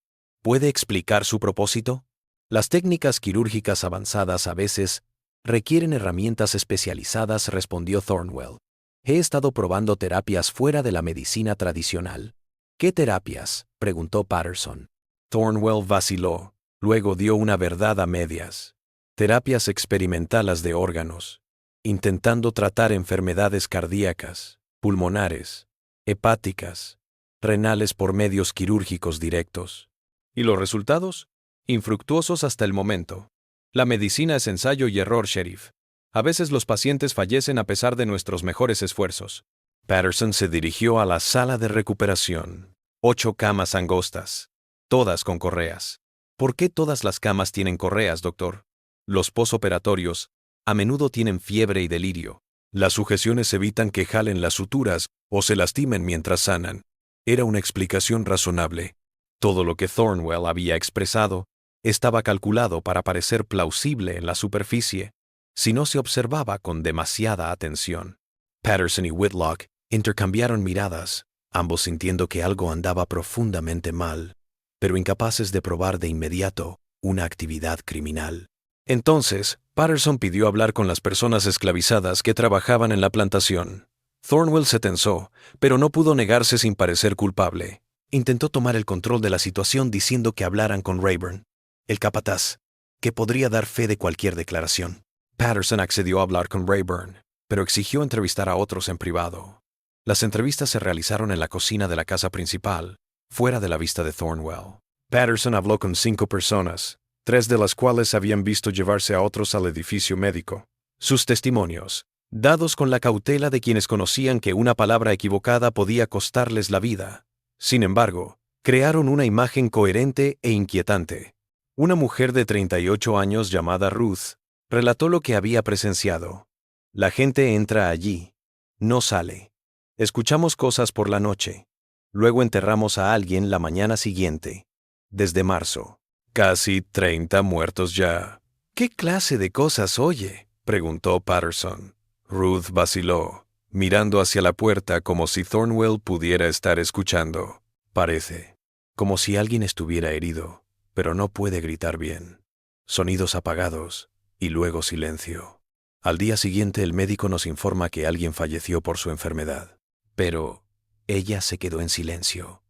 ¿Puede explicar su propósito? Las técnicas quirúrgicas avanzadas a veces requieren herramientas especializadas, respondió Thornwell. He estado probando terapias fuera de la medicina tradicional. ¿Qué terapias?, preguntó Patterson. Thornwell vaciló, luego dio una verdad a medias. Terapias experimentales de órganos, intentando tratar enfermedades cardíacas, pulmonares, hepáticas, renales por medios quirúrgicos directos. ¿Y los resultados? Infructuosos hasta el momento. La medicina es ensayo y error, sheriff. A veces los pacientes fallecen a pesar de nuestros mejores esfuerzos. Patterson se dirigió a la sala de recuperación. 8 camas angostas, todas con correas. ¿Por qué todas las camas tienen correas, doctor? Los posoperatorios a menudo tienen fiebre y delirio. Las sujeciones evitan que jalen las suturas o se lastimen mientras sanan. Era una explicación razonable. Todo lo que Thornwell había expresado estaba calculado para parecer plausible en la superficie, si no se observaba con demasiada atención. Patterson y Whitlock intercambiaron miradas, ambos sintiendo que algo andaba profundamente mal, pero incapaces de probar de inmediato una actividad criminal. Entonces, Patterson pidió hablar con las personas esclavizadas que trabajaban en la plantación. Thornwell se tensó, pero no pudo negarse sin parecer culpable. Intentó tomar el control de la situación diciendo que hablaran con Rayburn, el capataz, que podría dar fe de cualquier declaración. Patterson accedió a hablar con Rayburn, pero exigió entrevistar a otros en privado. Las entrevistas se realizaron en la cocina de la casa principal, fuera de la vista de Thornwell. Patterson habló con 5 personas, 3 de las cuales habían visto llevarse a otros al edificio médico. Sus testimonios, dados con la cautela de quienes conocían que una palabra equivocada podía costarles la vida, sin embargo, crearon una imagen coherente e inquietante. Una mujer de 38 años llamada Ruth relató lo que había presenciado. La gente entra allí, no sale. Escuchamos cosas por la noche. Luego enterramos a alguien la mañana siguiente. Desde marzo. Casi 30 muertos ya. ¿Qué clase de cosas oye?, preguntó Patterson. Ruth vaciló, mirando hacia la puerta como si Thornwell pudiera estar escuchando. Parece como si alguien estuviera herido, pero no puede gritar bien. Sonidos apagados y luego silencio. Al día siguiente el médico nos informa que alguien falleció por su enfermedad. Pero ella se quedó en silencio.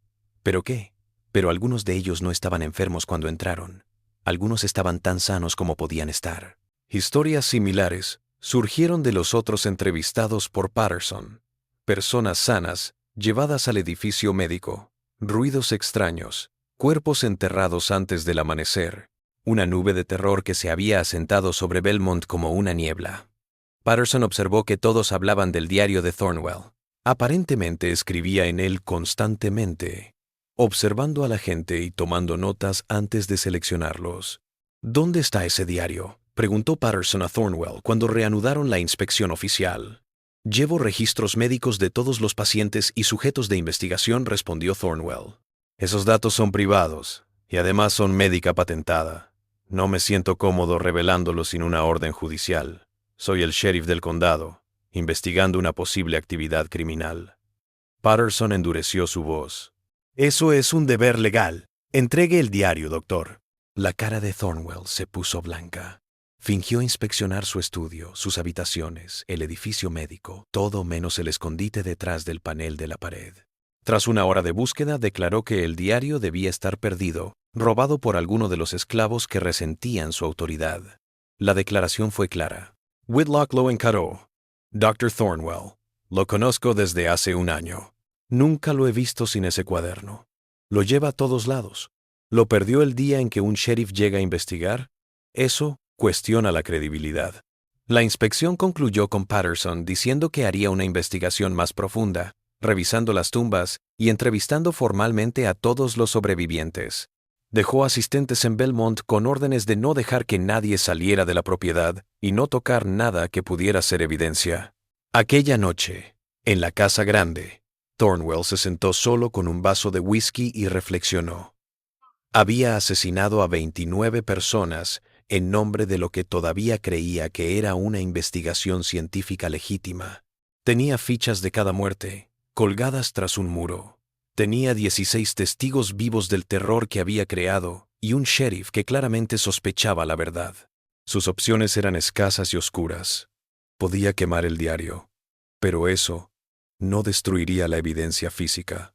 ¿Pero qué? Pero algunos de ellos no estaban enfermos cuando entraron. Algunos estaban tan sanos como podían estar. Historias similares surgieron de los otros entrevistados por Patterson. Personas sanas llevadas al edificio médico. Ruidos extraños. Cuerpos enterrados antes del amanecer. Una nube de terror que se había asentado sobre Belmont como una niebla. Patterson observó que todos hablaban del diario de Thornwell. Aparentemente escribía en él constantemente, observando a la gente y tomando notas antes de seleccionarlos. ¿Dónde está ese diario?, preguntó Patterson a Thornwell cuando reanudaron la inspección oficial. Llevo registros médicos de todos los pacientes y sujetos de investigación, respondió Thornwell. Esos datos son privados y además son médica patentada. No me siento cómodo revelándolos sin una orden judicial. Soy el sheriff del condado, investigando una posible actividad criminal. Patterson endureció su voz. Eso es un deber legal. Entregue el diario, doctor. La cara de Thornwell se puso blanca. Fingió inspeccionar su estudio, sus habitaciones, el edificio médico, todo menos el escondite detrás del panel de la pared. Tras una hora de búsqueda, declaró que el diario debía estar perdido, robado por alguno de los esclavos que resentían su autoridad. La declaración fue clara. Whitlock lo encaró. Dr. Thornwell, lo conozco desde hace un año. Nunca lo he visto sin ese cuaderno. Lo lleva a todos lados. ¿Lo perdió el día en que un sheriff llega a investigar? Eso cuestiona la credibilidad. La inspección concluyó con Patterson diciendo que haría una investigación más profunda, revisando las tumbas y entrevistando formalmente a todos los sobrevivientes. Dejó asistentes en Belmont con órdenes de no dejar que nadie saliera de la propiedad y no tocar nada que pudiera ser evidencia. Aquella noche, en la casa grande, Thornwell se sentó solo con un vaso de whisky y reflexionó. Había asesinado a 29 personas en nombre de lo que todavía creía que era una investigación científica legítima. Tenía fichas de cada muerte, colgadas tras un muro. Tenía 16 testigos vivos del terror que había creado y un sheriff que claramente sospechaba la verdad. Sus opciones eran escasas y oscuras. Podía quemar el diario, pero eso no destruiría la evidencia física,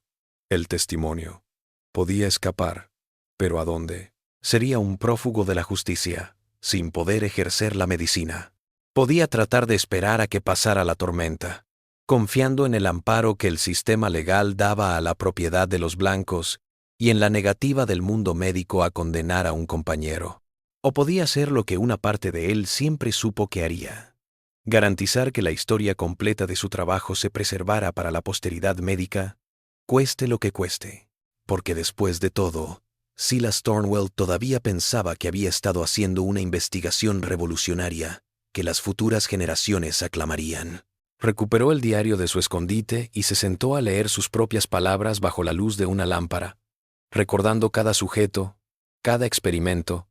el testimonio. Podía escapar, pero ¿a dónde? Sería un prófugo de la justicia, sin poder ejercer la medicina. Podía tratar de esperar a que pasara la tormenta, confiando en el amparo que el sistema legal daba a la propiedad de los blancos y en la negativa del mundo médico a condenar a un compañero. O podía hacer lo que una parte de él siempre supo que haría: garantizar que la historia completa de su trabajo se preservara para la posteridad médica, cueste lo que cueste. Porque después de todo, Silas Thornwell todavía pensaba que había estado haciendo una investigación revolucionaria que las futuras generaciones aclamarían. Recuperó el diario de su escondite y se sentó a leer sus propias palabras bajo la luz de una lámpara, recordando cada sujeto, cada experimento,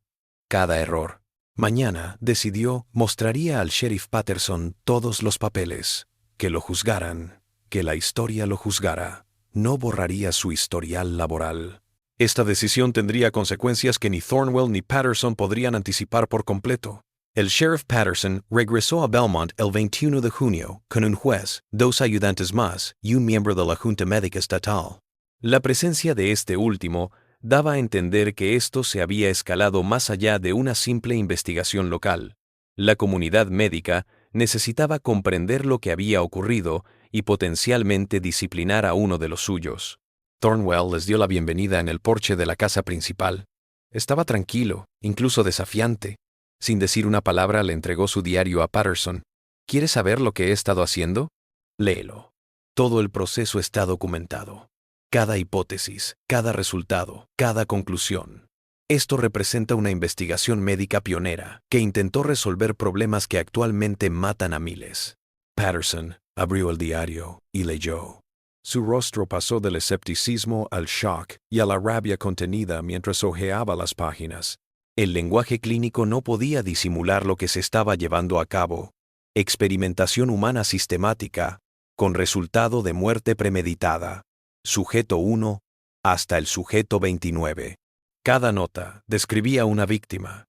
cada error. Mañana, decidió, mostraría al sheriff Patterson todos los papeles, que lo juzgaran, que la historia lo juzgara. No borraría su historial laboral. Esta decisión tendría consecuencias que ni Thornwell ni Patterson podrían anticipar por completo. El sheriff Patterson regresó a Belmont el 21 de junio con un juez, 2 ayudantes más y un miembro de la Junta Médica Estatal. La presencia de este último daba a entender que esto se había escalado más allá de una simple investigación local. La comunidad médica necesitaba comprender lo que había ocurrido y potencialmente disciplinar a uno de los suyos. Thornwell les dio la bienvenida en el porche de la casa principal. Estaba tranquilo, incluso desafiante. Sin decir una palabra le entregó su diario a Patterson. ¿Quieres saber lo que he estado haciendo? Léelo. Todo el proceso está documentado. Cada hipótesis, cada resultado, cada conclusión. Esto representa una investigación médica pionera que intentó resolver problemas que actualmente matan a miles. Patterson abrió el diario y leyó. Su rostro pasó del escepticismo al shock y a la rabia contenida mientras hojeaba las páginas. El lenguaje clínico no podía disimular lo que se estaba llevando a cabo. Experimentación humana sistemática, con resultado de muerte premeditada. Sujeto 1 hasta el sujeto 29. Cada nota describía una víctima,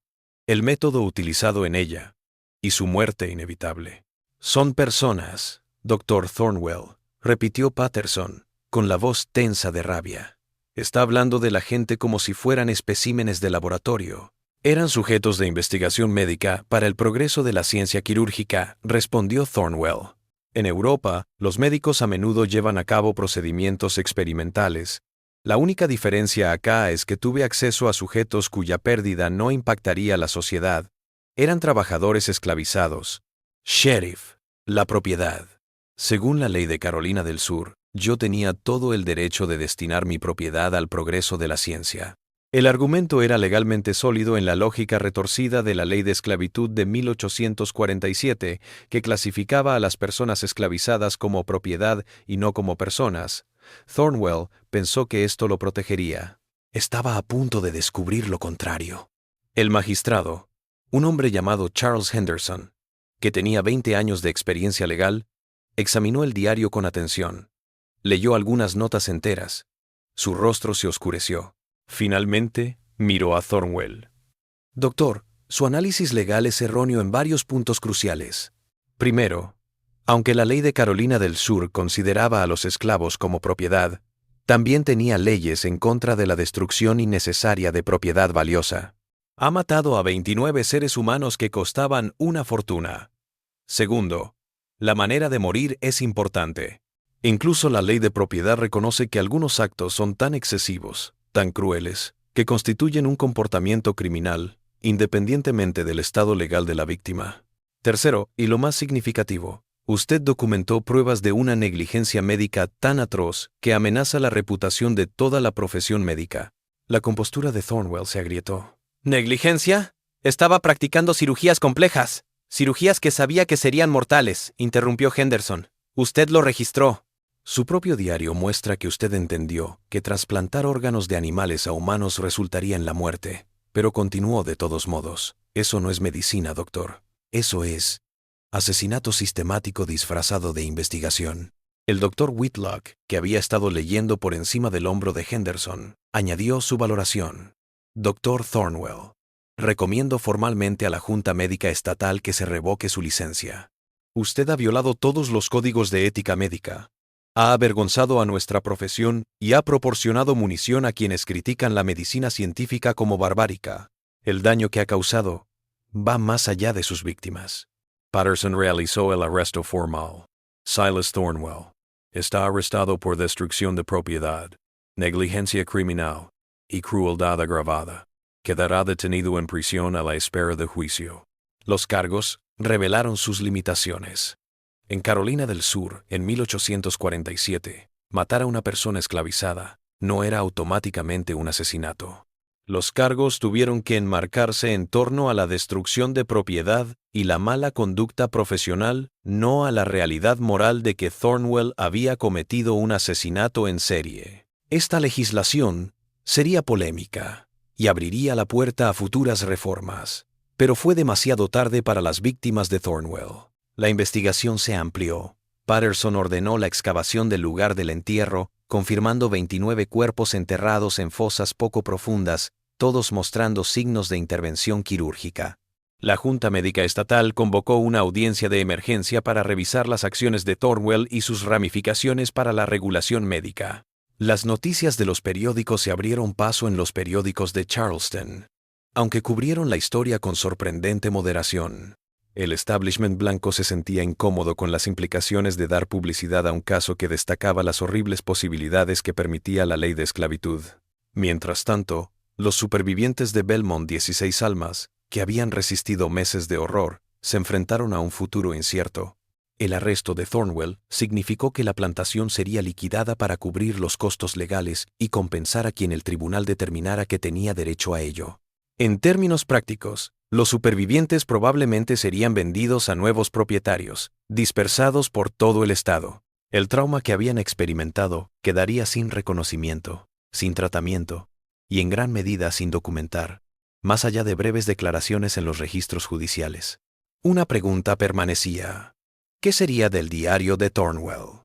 el método utilizado en ella y su muerte inevitable. Son personas, Dr. Thornwell, repitió Patterson, con la voz tensa de rabia. Está hablando de la gente como si fueran especímenes de laboratorio. Eran sujetos de investigación médica para el progreso de la ciencia quirúrgica, respondió Thornwell. En Europa, los médicos a menudo llevan a cabo procedimientos experimentales. La única diferencia acá es que tuve acceso a sujetos cuya pérdida no impactaría a la sociedad. Eran trabajadores esclavizados. Sheriff, la propiedad. Según la ley de Carolina del Sur, yo tenía todo el derecho de destinar mi propiedad al progreso de la ciencia. El argumento era legalmente sólido en la lógica retorcida de la ley de esclavitud de 1847, que clasificaba a las personas esclavizadas como propiedad y no como personas. Thornwell pensó que esto lo protegería. Estaba a punto de descubrir lo contrario. El magistrado, un hombre llamado Charles Henderson, que tenía 20 años de experiencia legal, examinó el diario con atención. Leyó algunas notas enteras. Su rostro se oscureció. Finalmente, miró a Thornwell. Doctor, su análisis legal es erróneo en varios puntos cruciales. Primero, aunque la ley de Carolina del Sur consideraba a los esclavos como propiedad, también tenía leyes en contra de la destrucción innecesaria de propiedad valiosa. Ha matado a 29 seres humanos que costaban una fortuna. Segundo, la manera de morir es importante. Incluso la ley de propiedad reconoce que algunos actos son tan excesivos, tan crueles, que constituyen un comportamiento criminal, independientemente del estado legal de la víctima. Tercero, y lo más significativo, usted documentó pruebas de una negligencia médica tan atroz que amenaza la reputación de toda la profesión médica. La compostura de Thornwell se agrietó. ¿Negligencia? Estaba practicando cirugías complejas. Cirugías que sabía que serían mortales, interrumpió Henderson. Usted lo registró. Su propio diario muestra que usted entendió que trasplantar órganos de animales a humanos resultaría en la muerte, pero continuó de todos modos. Eso no es medicina, doctor. Eso es asesinato sistemático disfrazado de investigación. El doctor Whitlock, que había estado leyendo por encima del hombro de Henderson, añadió su valoración. Doctor Thornwell, recomiendo formalmente a la Junta Médica Estatal que se revoque su licencia. Usted ha violado todos los códigos de ética médica. Ha avergonzado a nuestra profesión y ha proporcionado munición a quienes critican la medicina científica como barbárica. El daño que ha causado va más allá de sus víctimas. Patterson realizó el arresto formal. Silas Thornwell está arrestado por destrucción de propiedad, negligencia criminal y crueldad agravada. Quedará detenido en prisión a la espera de juicio. Los cargos, revelaron sus limitaciones. En Carolina del Sur, en 1847, matar a una persona esclavizada no era automáticamente un asesinato. Los cargos tuvieron que enmarcarse en torno a la destrucción de propiedad y la mala conducta profesional, no a la realidad moral de que Thornwell había cometido un asesinato en serie. Esta legislación sería polémica y abriría la puerta a futuras reformas, pero fue demasiado tarde para las víctimas de Thornwell. La investigación se amplió. Patterson ordenó la excavación del lugar del entierro, confirmando 29 cuerpos enterrados en fosas poco profundas, todos mostrando signos de intervención quirúrgica. La Junta Médica Estatal convocó una audiencia de emergencia para revisar las acciones de Thornwell y sus ramificaciones para la regulación médica. Las noticias de los periódicos se abrieron paso en los periódicos de Charleston, aunque cubrieron la historia con sorprendente moderación. El establishment blanco se sentía incómodo con las implicaciones de dar publicidad a un caso que destacaba las horribles posibilidades que permitía la ley de esclavitud. Mientras tanto, los supervivientes de Belmont, 16 almas, que habían resistido meses de horror, se enfrentaron a un futuro incierto. El arresto de Thornwell significó que la plantación sería liquidada para cubrir los costos legales y compensar a quien el tribunal determinara que tenía derecho a ello. En términos prácticos, los supervivientes probablemente serían vendidos a nuevos propietarios, dispersados por todo el estado. El trauma que habían experimentado quedaría sin reconocimiento, sin tratamiento y en gran medida sin documentar, más allá de breves declaraciones en los registros judiciales. Una pregunta permanecía: ¿qué sería del diario de Thornwell?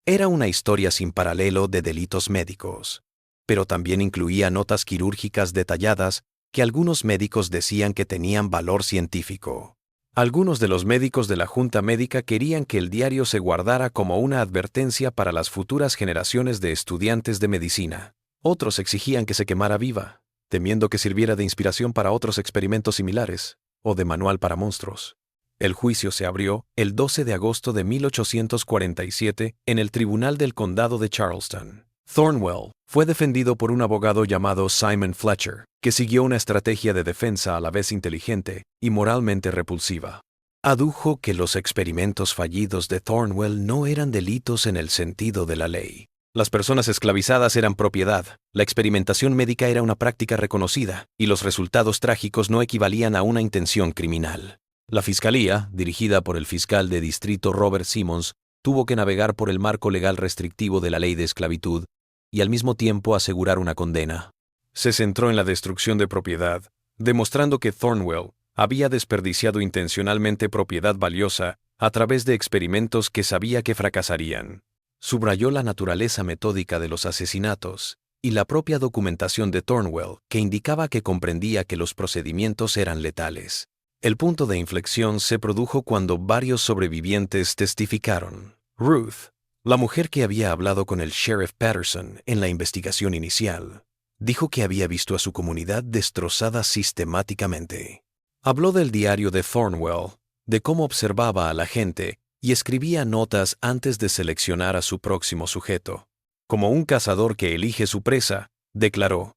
Era una historia sin paralelo de delitos médicos, pero también incluía notas quirúrgicas detalladas que algunos médicos decían que tenían valor científico. Algunos de los médicos de la Junta Médica querían que el diario se guardara como una advertencia para las futuras generaciones de estudiantes de medicina. Otros exigían que se quemara viva, temiendo que sirviera de inspiración para otros experimentos similares, o de manual para monstruos. El juicio se abrió el 12 de agosto de 1847 en el Tribunal del Condado de Charleston. Thornwell fue defendido por un abogado llamado Simon Fletcher, que siguió una estrategia de defensa a la vez inteligente y moralmente repulsiva. Adujo que los experimentos fallidos de Thornwell no eran delitos en el sentido de la ley. Las personas esclavizadas eran propiedad, la experimentación médica era una práctica reconocida, y los resultados trágicos no equivalían a una intención criminal. La fiscalía, dirigida por el fiscal de distrito Robert Simmons, tuvo que navegar por el marco legal restrictivo de la ley de esclavitud y al mismo tiempo asegurar una condena. Se centró en la destrucción de propiedad, demostrando que Thornwell había desperdiciado intencionalmente propiedad valiosa a través de experimentos que sabía que fracasarían. Subrayó la naturaleza metódica de los asesinatos y la propia documentación de Thornwell, que indicaba que comprendía que los procedimientos eran letales. El punto de inflexión se produjo cuando varios sobrevivientes testificaron. Ruth, la mujer que había hablado con el sheriff Patterson en la investigación inicial, dijo que había visto a su comunidad destrozada sistemáticamente. Habló del diario de Thornwell, de cómo observaba a la gente y escribía notas antes de seleccionar a su próximo sujeto. Como un cazador que elige su presa, declaró: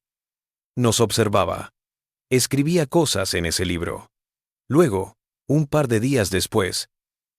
«Nos observaba. Escribía cosas en ese libro. Luego, un par de días después,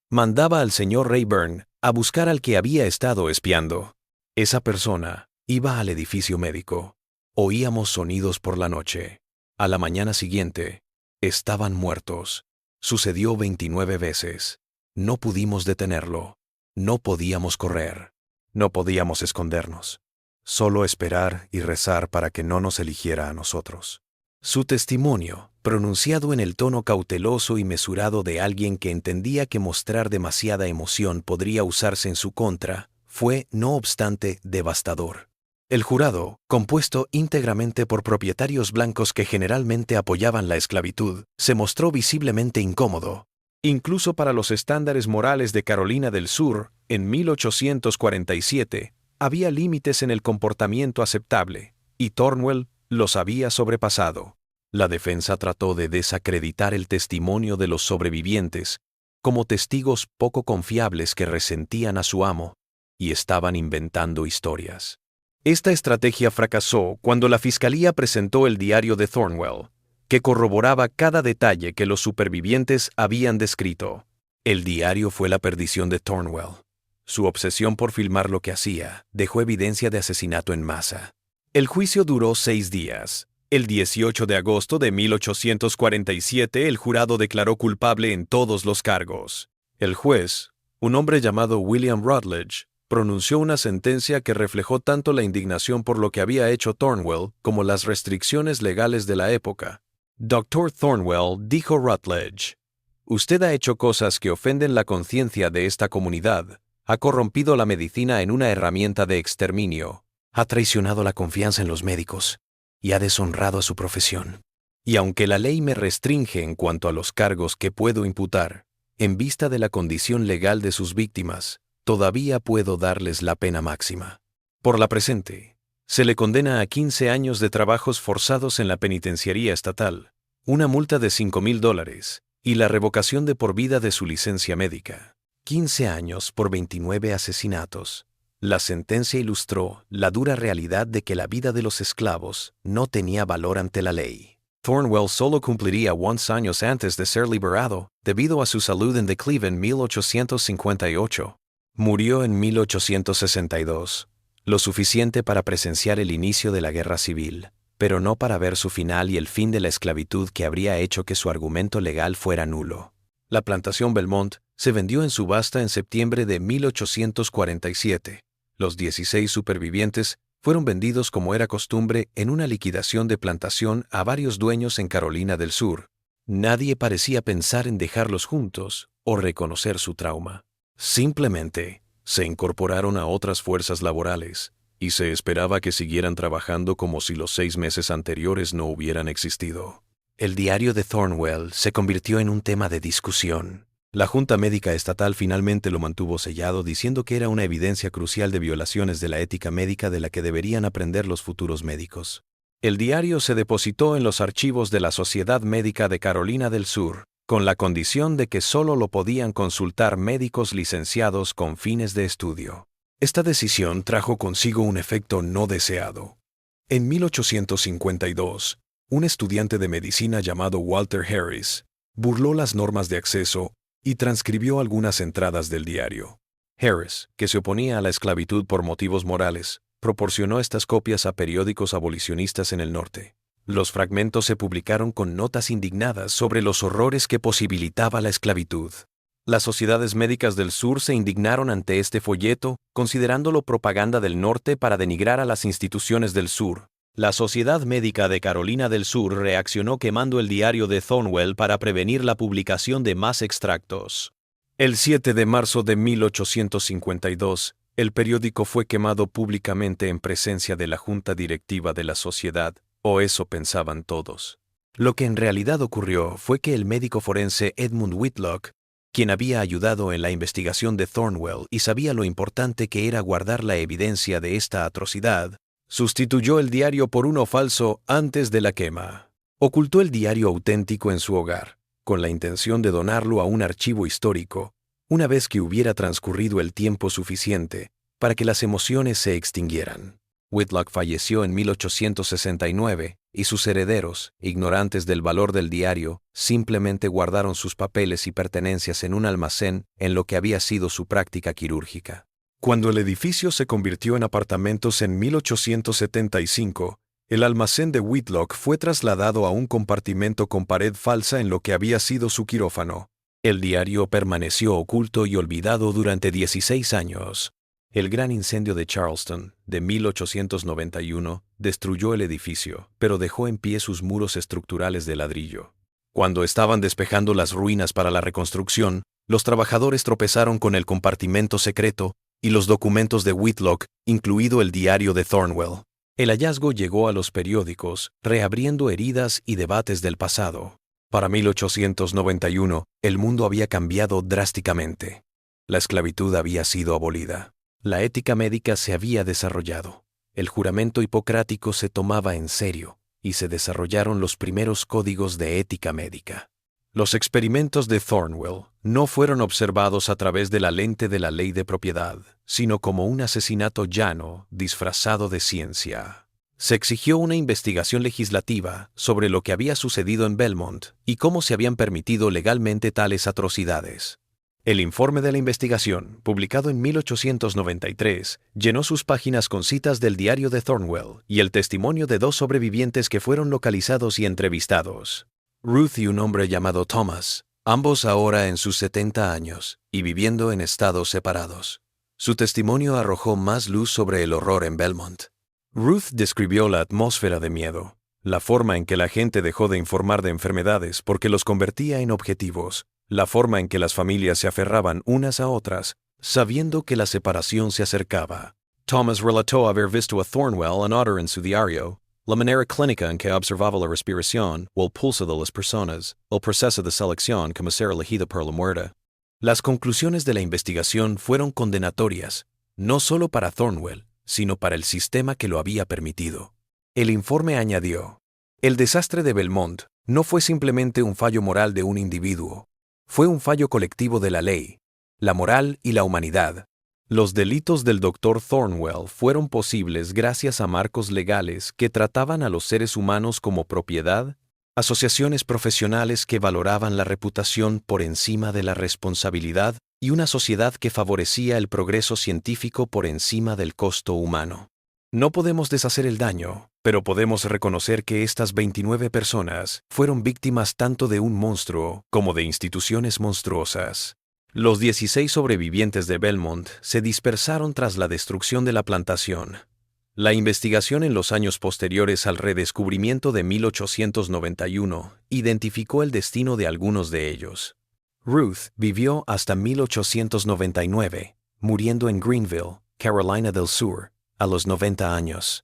mandaba al señor Rayburn a buscar al que había estado espiando. Esa persona iba al edificio médico. Oíamos sonidos por la noche. A la mañana siguiente, estaban muertos. Sucedió 29 veces. No pudimos detenerlo. No podíamos correr. No podíamos escondernos. Solo esperar y rezar para que no nos eligiera a nosotros». Su testimonio, pronunciado en el tono cauteloso y mesurado de alguien que entendía que mostrar demasiada emoción podría usarse en su contra, fue, no obstante, devastador. El jurado, compuesto íntegramente por propietarios blancos que generalmente apoyaban la esclavitud, se mostró visiblemente incómodo. Incluso para los estándares morales de Carolina del Sur, en 1847, había límites en el comportamiento aceptable, y Thornwell los había sobrepasado. La defensa trató de desacreditar el testimonio de los sobrevivientes como testigos poco confiables que resentían a su amo y estaban inventando historias. Esta estrategia fracasó cuando la fiscalía presentó el diario de Thornwell, que corroboraba cada detalle que los supervivientes habían descrito. El diario fue la perdición de Thornwell. Su obsesión por filmar lo que hacía dejó evidencia de asesinato en masa. El juicio duró 6 días. El 18 de agosto de 1847, el jurado declaró culpable en todos los cargos. El juez, un hombre llamado William Rutledge, pronunció una sentencia que reflejó tanto la indignación por lo que había hecho Thornwell como las restricciones legales de la época. Dr. Thornwell, dijo Rutledge, usted ha hecho cosas que ofenden la conciencia de esta comunidad, ha corrompido la medicina en una herramienta de exterminio, ha traicionado la confianza en los médicos y ha deshonrado a su profesión. Y aunque la ley me restringe en cuanto a los cargos que puedo imputar, en vista de la condición legal de sus víctimas, todavía puedo darles la pena máxima. Por la presente, se le condena a 15 años de trabajos forzados en la penitenciaría estatal, una multa de $5,000 y la revocación de por vida de su licencia médica. 15 años por 29 asesinatos. La sentencia ilustró la dura realidad de que la vida de los esclavos no tenía valor ante la ley. Thornwell solo cumpliría 11 años antes de ser liberado, debido a su salud en declive en 1858. Murió en 1862, lo suficiente para presenciar el inicio de la guerra civil, pero no para ver su final y el fin de la esclavitud que habría hecho que su argumento legal fuera nulo. La plantación Belmont se vendió en subasta en septiembre de 1847. Los 16 supervivientes fueron vendidos como era costumbre en una liquidación de plantación a varios dueños en Carolina del Sur. Nadie parecía pensar en dejarlos juntos o reconocer su trauma. Simplemente se incorporaron a otras fuerzas laborales y se esperaba que siguieran trabajando como si los 6 meses anteriores no hubieran existido. El diario de Thornwell se convirtió en un tema de discusión. La Junta Médica Estatal finalmente lo mantuvo sellado diciendo que era una evidencia crucial de violaciones de la ética médica de la que deberían aprender los futuros médicos. El diario se depositó en los archivos de la Sociedad Médica de Carolina del Sur, con la condición de que solo lo podían consultar médicos licenciados con fines de estudio. Esta decisión trajo consigo un efecto no deseado. En 1852, un estudiante de medicina llamado Walter Harris burló las normas de acceso y transcribió algunas entradas del diario. Harris, que se oponía a la esclavitud por motivos morales, proporcionó estas copias a periódicos abolicionistas en el norte. Los fragmentos se publicaron con notas indignadas sobre los horrores que posibilitaba la esclavitud. Las sociedades médicas del sur se indignaron ante este folleto, considerándolo propaganda del norte para denigrar a las instituciones del sur. La Sociedad Médica de Carolina del Sur reaccionó quemando el diario de Thornwell para prevenir la publicación de más extractos. El 7 de marzo de 1852, el periódico fue quemado públicamente en presencia de la junta directiva de la sociedad, o eso pensaban todos. Lo que en realidad ocurrió fue que el médico forense Edmund Whitlock, quien había ayudado en la investigación de Thornwell y sabía lo importante que era guardar la evidencia de esta atrocidad, sustituyó el diario por uno falso antes de la quema. Ocultó el diario auténtico en su hogar, con la intención de donarlo a un archivo histórico, una vez que hubiera transcurrido el tiempo suficiente para que las emociones se extinguieran. Whitlock falleció en 1869 y sus herederos, ignorantes del valor del diario, simplemente guardaron sus papeles y pertenencias en un almacén en lo que había sido su práctica quirúrgica. Cuando el edificio se convirtió en apartamentos en 1875, el almacén de Whitlock fue trasladado a un compartimento con pared falsa en lo que había sido su quirófano. El diario permaneció oculto y olvidado durante 16 años. El gran incendio de Charleston, de 1891, destruyó el edificio, pero dejó en pie sus muros estructurales de ladrillo. Cuando estaban despejando las ruinas para la reconstrucción, los trabajadores tropezaron con el compartimento secreto y los documentos de Whitlock, incluido el diario de Thornwell. El hallazgo llegó a los periódicos, reabriendo heridas y debates del pasado. Para 1891, el mundo había cambiado drásticamente. La esclavitud había sido abolida. La ética médica se había desarrollado. El juramento hipocrático se tomaba en serio y se desarrollaron los primeros códigos de ética médica. Los experimentos de Thornwell no fueron observados a través de la lente de la ley de propiedad, sino como un asesinato llano disfrazado de ciencia. Se exigió una investigación legislativa sobre lo que había sucedido en Belmont y cómo se habían permitido legalmente tales atrocidades. El informe de la investigación, publicado en 1893, llenó sus páginas con citas del diario de Thornwell y el testimonio de 2 sobrevivientes que fueron localizados y entrevistados. Ruth y un hombre llamado Thomas, ambos ahora en sus 70 años y viviendo en estados separados. Su testimonio arrojó más luz sobre el horror en Belmont. Ruth describió la atmósfera de miedo, la forma en que la gente dejó de informar de enfermedades porque los convertía en objetivos, la forma en que las familias se aferraban unas a otras, sabiendo que la separación se acercaba. Thomas relató haber visto a Thornwell anotar en su diario la manera clínica en que observaba la respiración o el pulso de las personas, el proceso de selección como ser elegida por la muerte. Las conclusiones de la investigación fueron condenatorias, no solo para Thornwell, sino para el sistema que lo había permitido. El informe añadió: el desastre de Belmont no fue simplemente un fallo moral de un individuo, fue un fallo colectivo de la ley, la moral y la humanidad. Los delitos del Dr. Thornwell fueron posibles gracias a marcos legales que trataban a los seres humanos como propiedad, asociaciones profesionales que valoraban la reputación por encima de la responsabilidad y una sociedad que favorecía el progreso científico por encima del costo humano. No podemos deshacer el daño, pero podemos reconocer que estas 29 personas fueron víctimas tanto de un monstruo como de instituciones monstruosas. Los 16 sobrevivientes de Belmont se dispersaron tras la destrucción de la plantación. La investigación en los años posteriores al redescubrimiento de 1891 identificó el destino de algunos de ellos. Ruth vivió hasta 1899, muriendo en Greenville, Carolina del Sur, a los 90 años.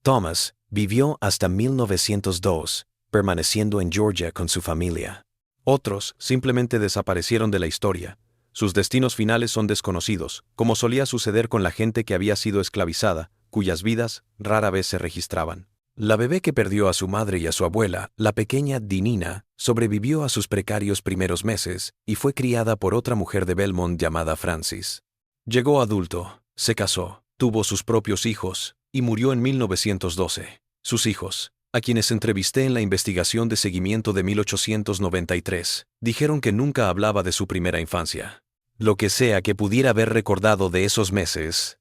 Thomas vivió hasta 1902, permaneciendo en Georgia con su familia. Otros simplemente desaparecieron de la historia. Sus destinos finales son desconocidos, como solía suceder con la gente que había sido esclavizada, cuyas vidas rara vez se registraban. La bebé que perdió a su madre y a su abuela, la pequeña Dinina, sobrevivió a sus precarios primeros meses y fue criada por otra mujer de Belmont llamada Francis. Llegó adulto, se casó, tuvo sus propios hijos y murió en 1912. Sus hijos, a quienes entrevisté en la investigación de seguimiento de 1893, dijeron que nunca hablaba de su primera infancia. Lo que sea que pudiera haber recordado de esos meses,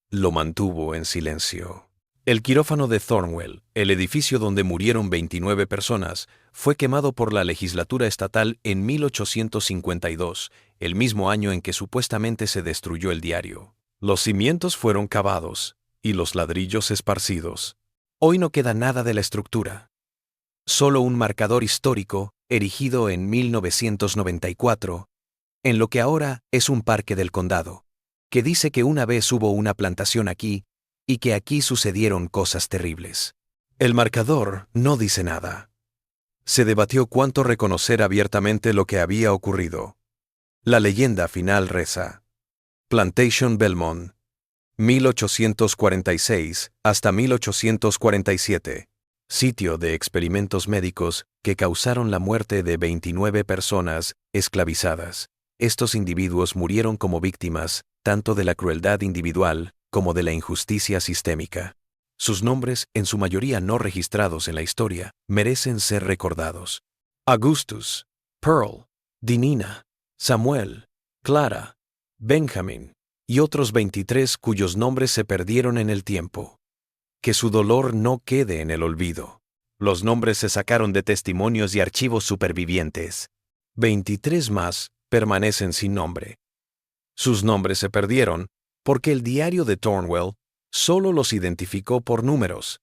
lo mantuvo en silencio. El quirófano de Thornwell, el edificio donde murieron 29 personas, fue quemado por la legislatura estatal en 1852, el mismo año en que supuestamente se destruyó el diario. Los cimientos fueron cavados y los ladrillos esparcidos. Hoy no queda nada de la estructura. Solo un marcador histórico, erigido en 1994, en lo que ahora es un parque del condado, que dice que una vez hubo una plantación aquí y que aquí sucedieron cosas terribles. El marcador no dice nada. Se debatió cuánto reconocer abiertamente lo que había ocurrido. La leyenda final reza: Plantation Belmont, 1846 hasta 1847, sitio de experimentos médicos que causaron la muerte de 29 personas esclavizadas. Estos individuos murieron como víctimas tanto de la crueldad individual como de la injusticia sistémica. Sus nombres, en su mayoría no registrados en la historia, merecen ser recordados. Augustus, Pearl, Dinina, Samuel, Clara, Benjamin y otros 23 cuyos nombres se perdieron en el tiempo. Que su dolor no quede en el olvido. Los nombres se sacaron de testimonios y archivos supervivientes. 23 más permanecen sin nombre. Sus nombres se perdieron porque el diario de Thornwell solo los identificó por números,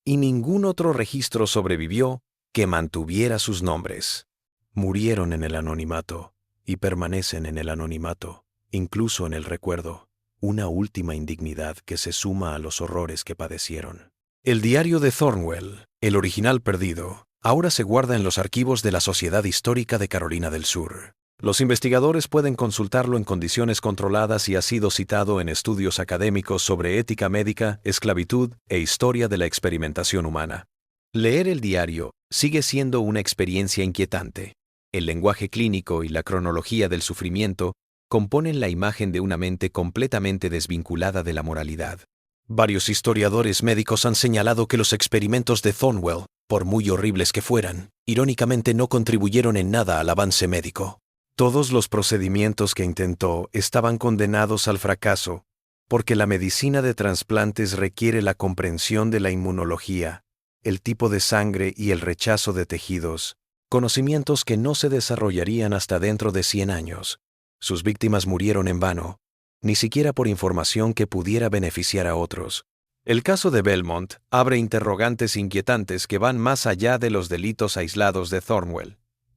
y ningún otro registro sobrevivió que mantuviera sus nombres. Murieron en el anonimato, y permanecen en el anonimato, incluso en el recuerdo, una última indignidad que se suma a los horrores que padecieron. El diario de Thornwell, el original perdido, ahora se guarda en los archivos de la Sociedad Histórica de Carolina del Sur. Los investigadores pueden consultarlo en condiciones controladas y ha sido citado en estudios académicos sobre ética médica, esclavitud e historia de la experimentación humana. Leer el diario sigue siendo una experiencia inquietante. El lenguaje clínico y la cronología del sufrimiento componen la imagen de una mente completamente desvinculada de la moralidad. Varios historiadores médicos han señalado que los experimentos de Thornwell, por muy horribles que fueran, irónicamente no contribuyeron en nada al avance médico. Todos los procedimientos que intentó estaban condenados al fracaso, porque la medicina de trasplantes requiere la comprensión de la inmunología, el tipo de sangre y el rechazo de tejidos, conocimientos que no se desarrollarían hasta dentro de 100 años. Sus víctimas murieron en vano, ni siquiera por información que pudiera beneficiar a otros. El caso de Belmont abre interrogantes inquietantes que van más allá de los delitos aislados de Thornwell.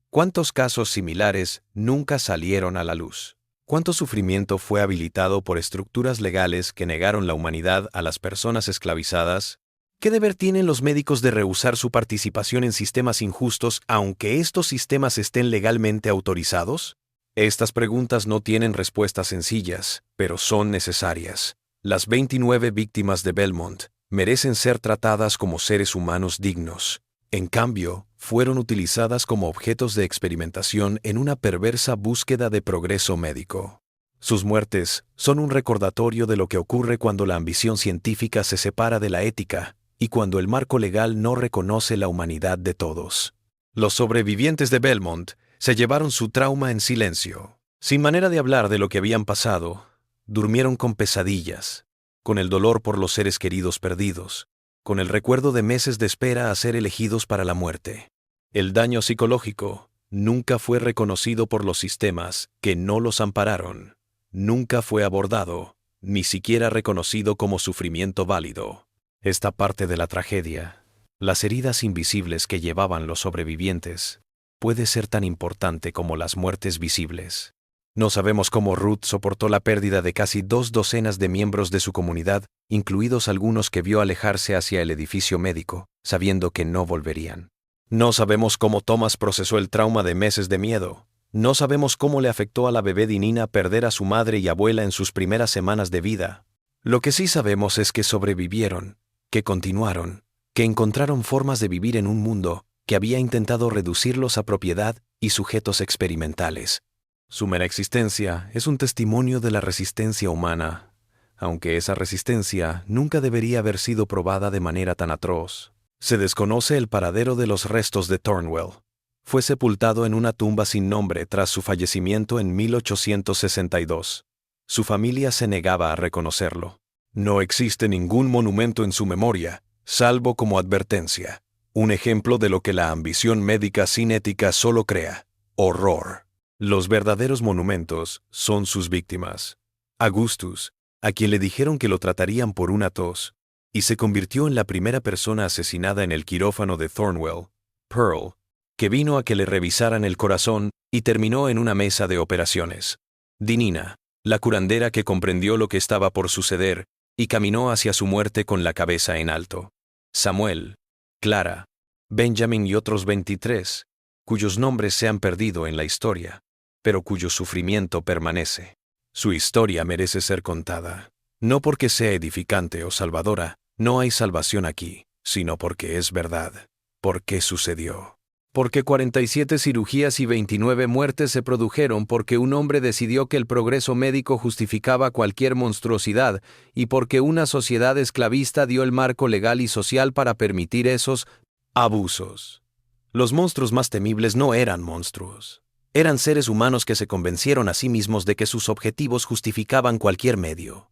¿Cuántos casos similares nunca salieron a la luz? ¿Cuánto sufrimiento fue habilitado por estructuras legales que negaron la humanidad a las personas esclavizadas? ¿Qué deber tienen los médicos de rehusar su participación en sistemas injustos aunque estos sistemas estén legalmente autorizados? Estas preguntas no tienen respuestas sencillas, pero son necesarias. Las 29 víctimas de Belmont merecen ser tratadas como seres humanos dignos. En cambio, fueron utilizadas como objetos de experimentación en una perversa búsqueda de progreso médico. Sus muertes son un recordatorio de lo que ocurre cuando la ambición científica se separa de la ética y cuando el marco legal no reconoce la humanidad de todos. Los sobrevivientes de Belmont se llevaron su trauma en silencio. Sin manera de hablar de lo que habían pasado, durmieron con pesadillas, con el dolor por los seres queridos perdidos, con el recuerdo de meses de espera a ser elegidos para la muerte. El daño psicológico nunca fue reconocido por los sistemas que no los ampararon. Nunca fue abordado, ni siquiera reconocido como sufrimiento válido. Esta parte de la tragedia, las heridas invisibles que llevaban los sobrevivientes, puede ser tan importante como las muertes visibles. No sabemos cómo Ruth soportó la pérdida de casi 2 docenas de miembros de su comunidad, incluidos algunos que vio alejarse hacia el edificio médico, sabiendo que no volverían. No sabemos cómo Thomas procesó el trauma de meses de miedo. No sabemos cómo le afectó a la bebé Dinina perder a su madre y abuela en sus primeras semanas de vida. Lo que sí sabemos es que sobrevivieron, que continuaron, que encontraron formas de vivir en un mundo que había intentado reducirlos a propiedad y sujetos experimentales. Su mera existencia es un testimonio de la resistencia humana, aunque esa resistencia nunca debería haber sido probada de manera tan atroz. Se desconoce el paradero de los restos de Thornwell. Fue sepultado en una tumba sin nombre tras su fallecimiento en 1862. Su familia se negaba a reconocerlo. No existe ningún monumento en su memoria, salvo como advertencia. Un ejemplo de lo que la ambición médica sin ética solo crea: horror. Los verdaderos monumentos son sus víctimas. Augustus, a quien le dijeron que lo tratarían por una tos, y se convirtió en la primera persona asesinada en el quirófano de Thornwell. Pearl, que vino a que le revisaran el corazón y terminó en una mesa de operaciones. Dinina, la curandera que comprendió lo que estaba por suceder y caminó hacia su muerte con la cabeza en alto. Samuel, Clara, Benjamin y otros 23, cuyos nombres se han perdido en la historia, pero cuyo sufrimiento permanece. Su historia merece ser contada, no porque sea edificante o salvadora, no hay salvación aquí, sino porque es verdad. ¿Por qué sucedió? Porque 47 cirugías y 29 muertes se produjeron porque un hombre decidió que el progreso médico justificaba cualquier monstruosidad y porque una sociedad esclavista dio el marco legal y social para permitir esos abusos. Los monstruos más temibles no eran monstruos. Eran seres humanos que se convencieron a sí mismos de que sus objetivos justificaban cualquier medio.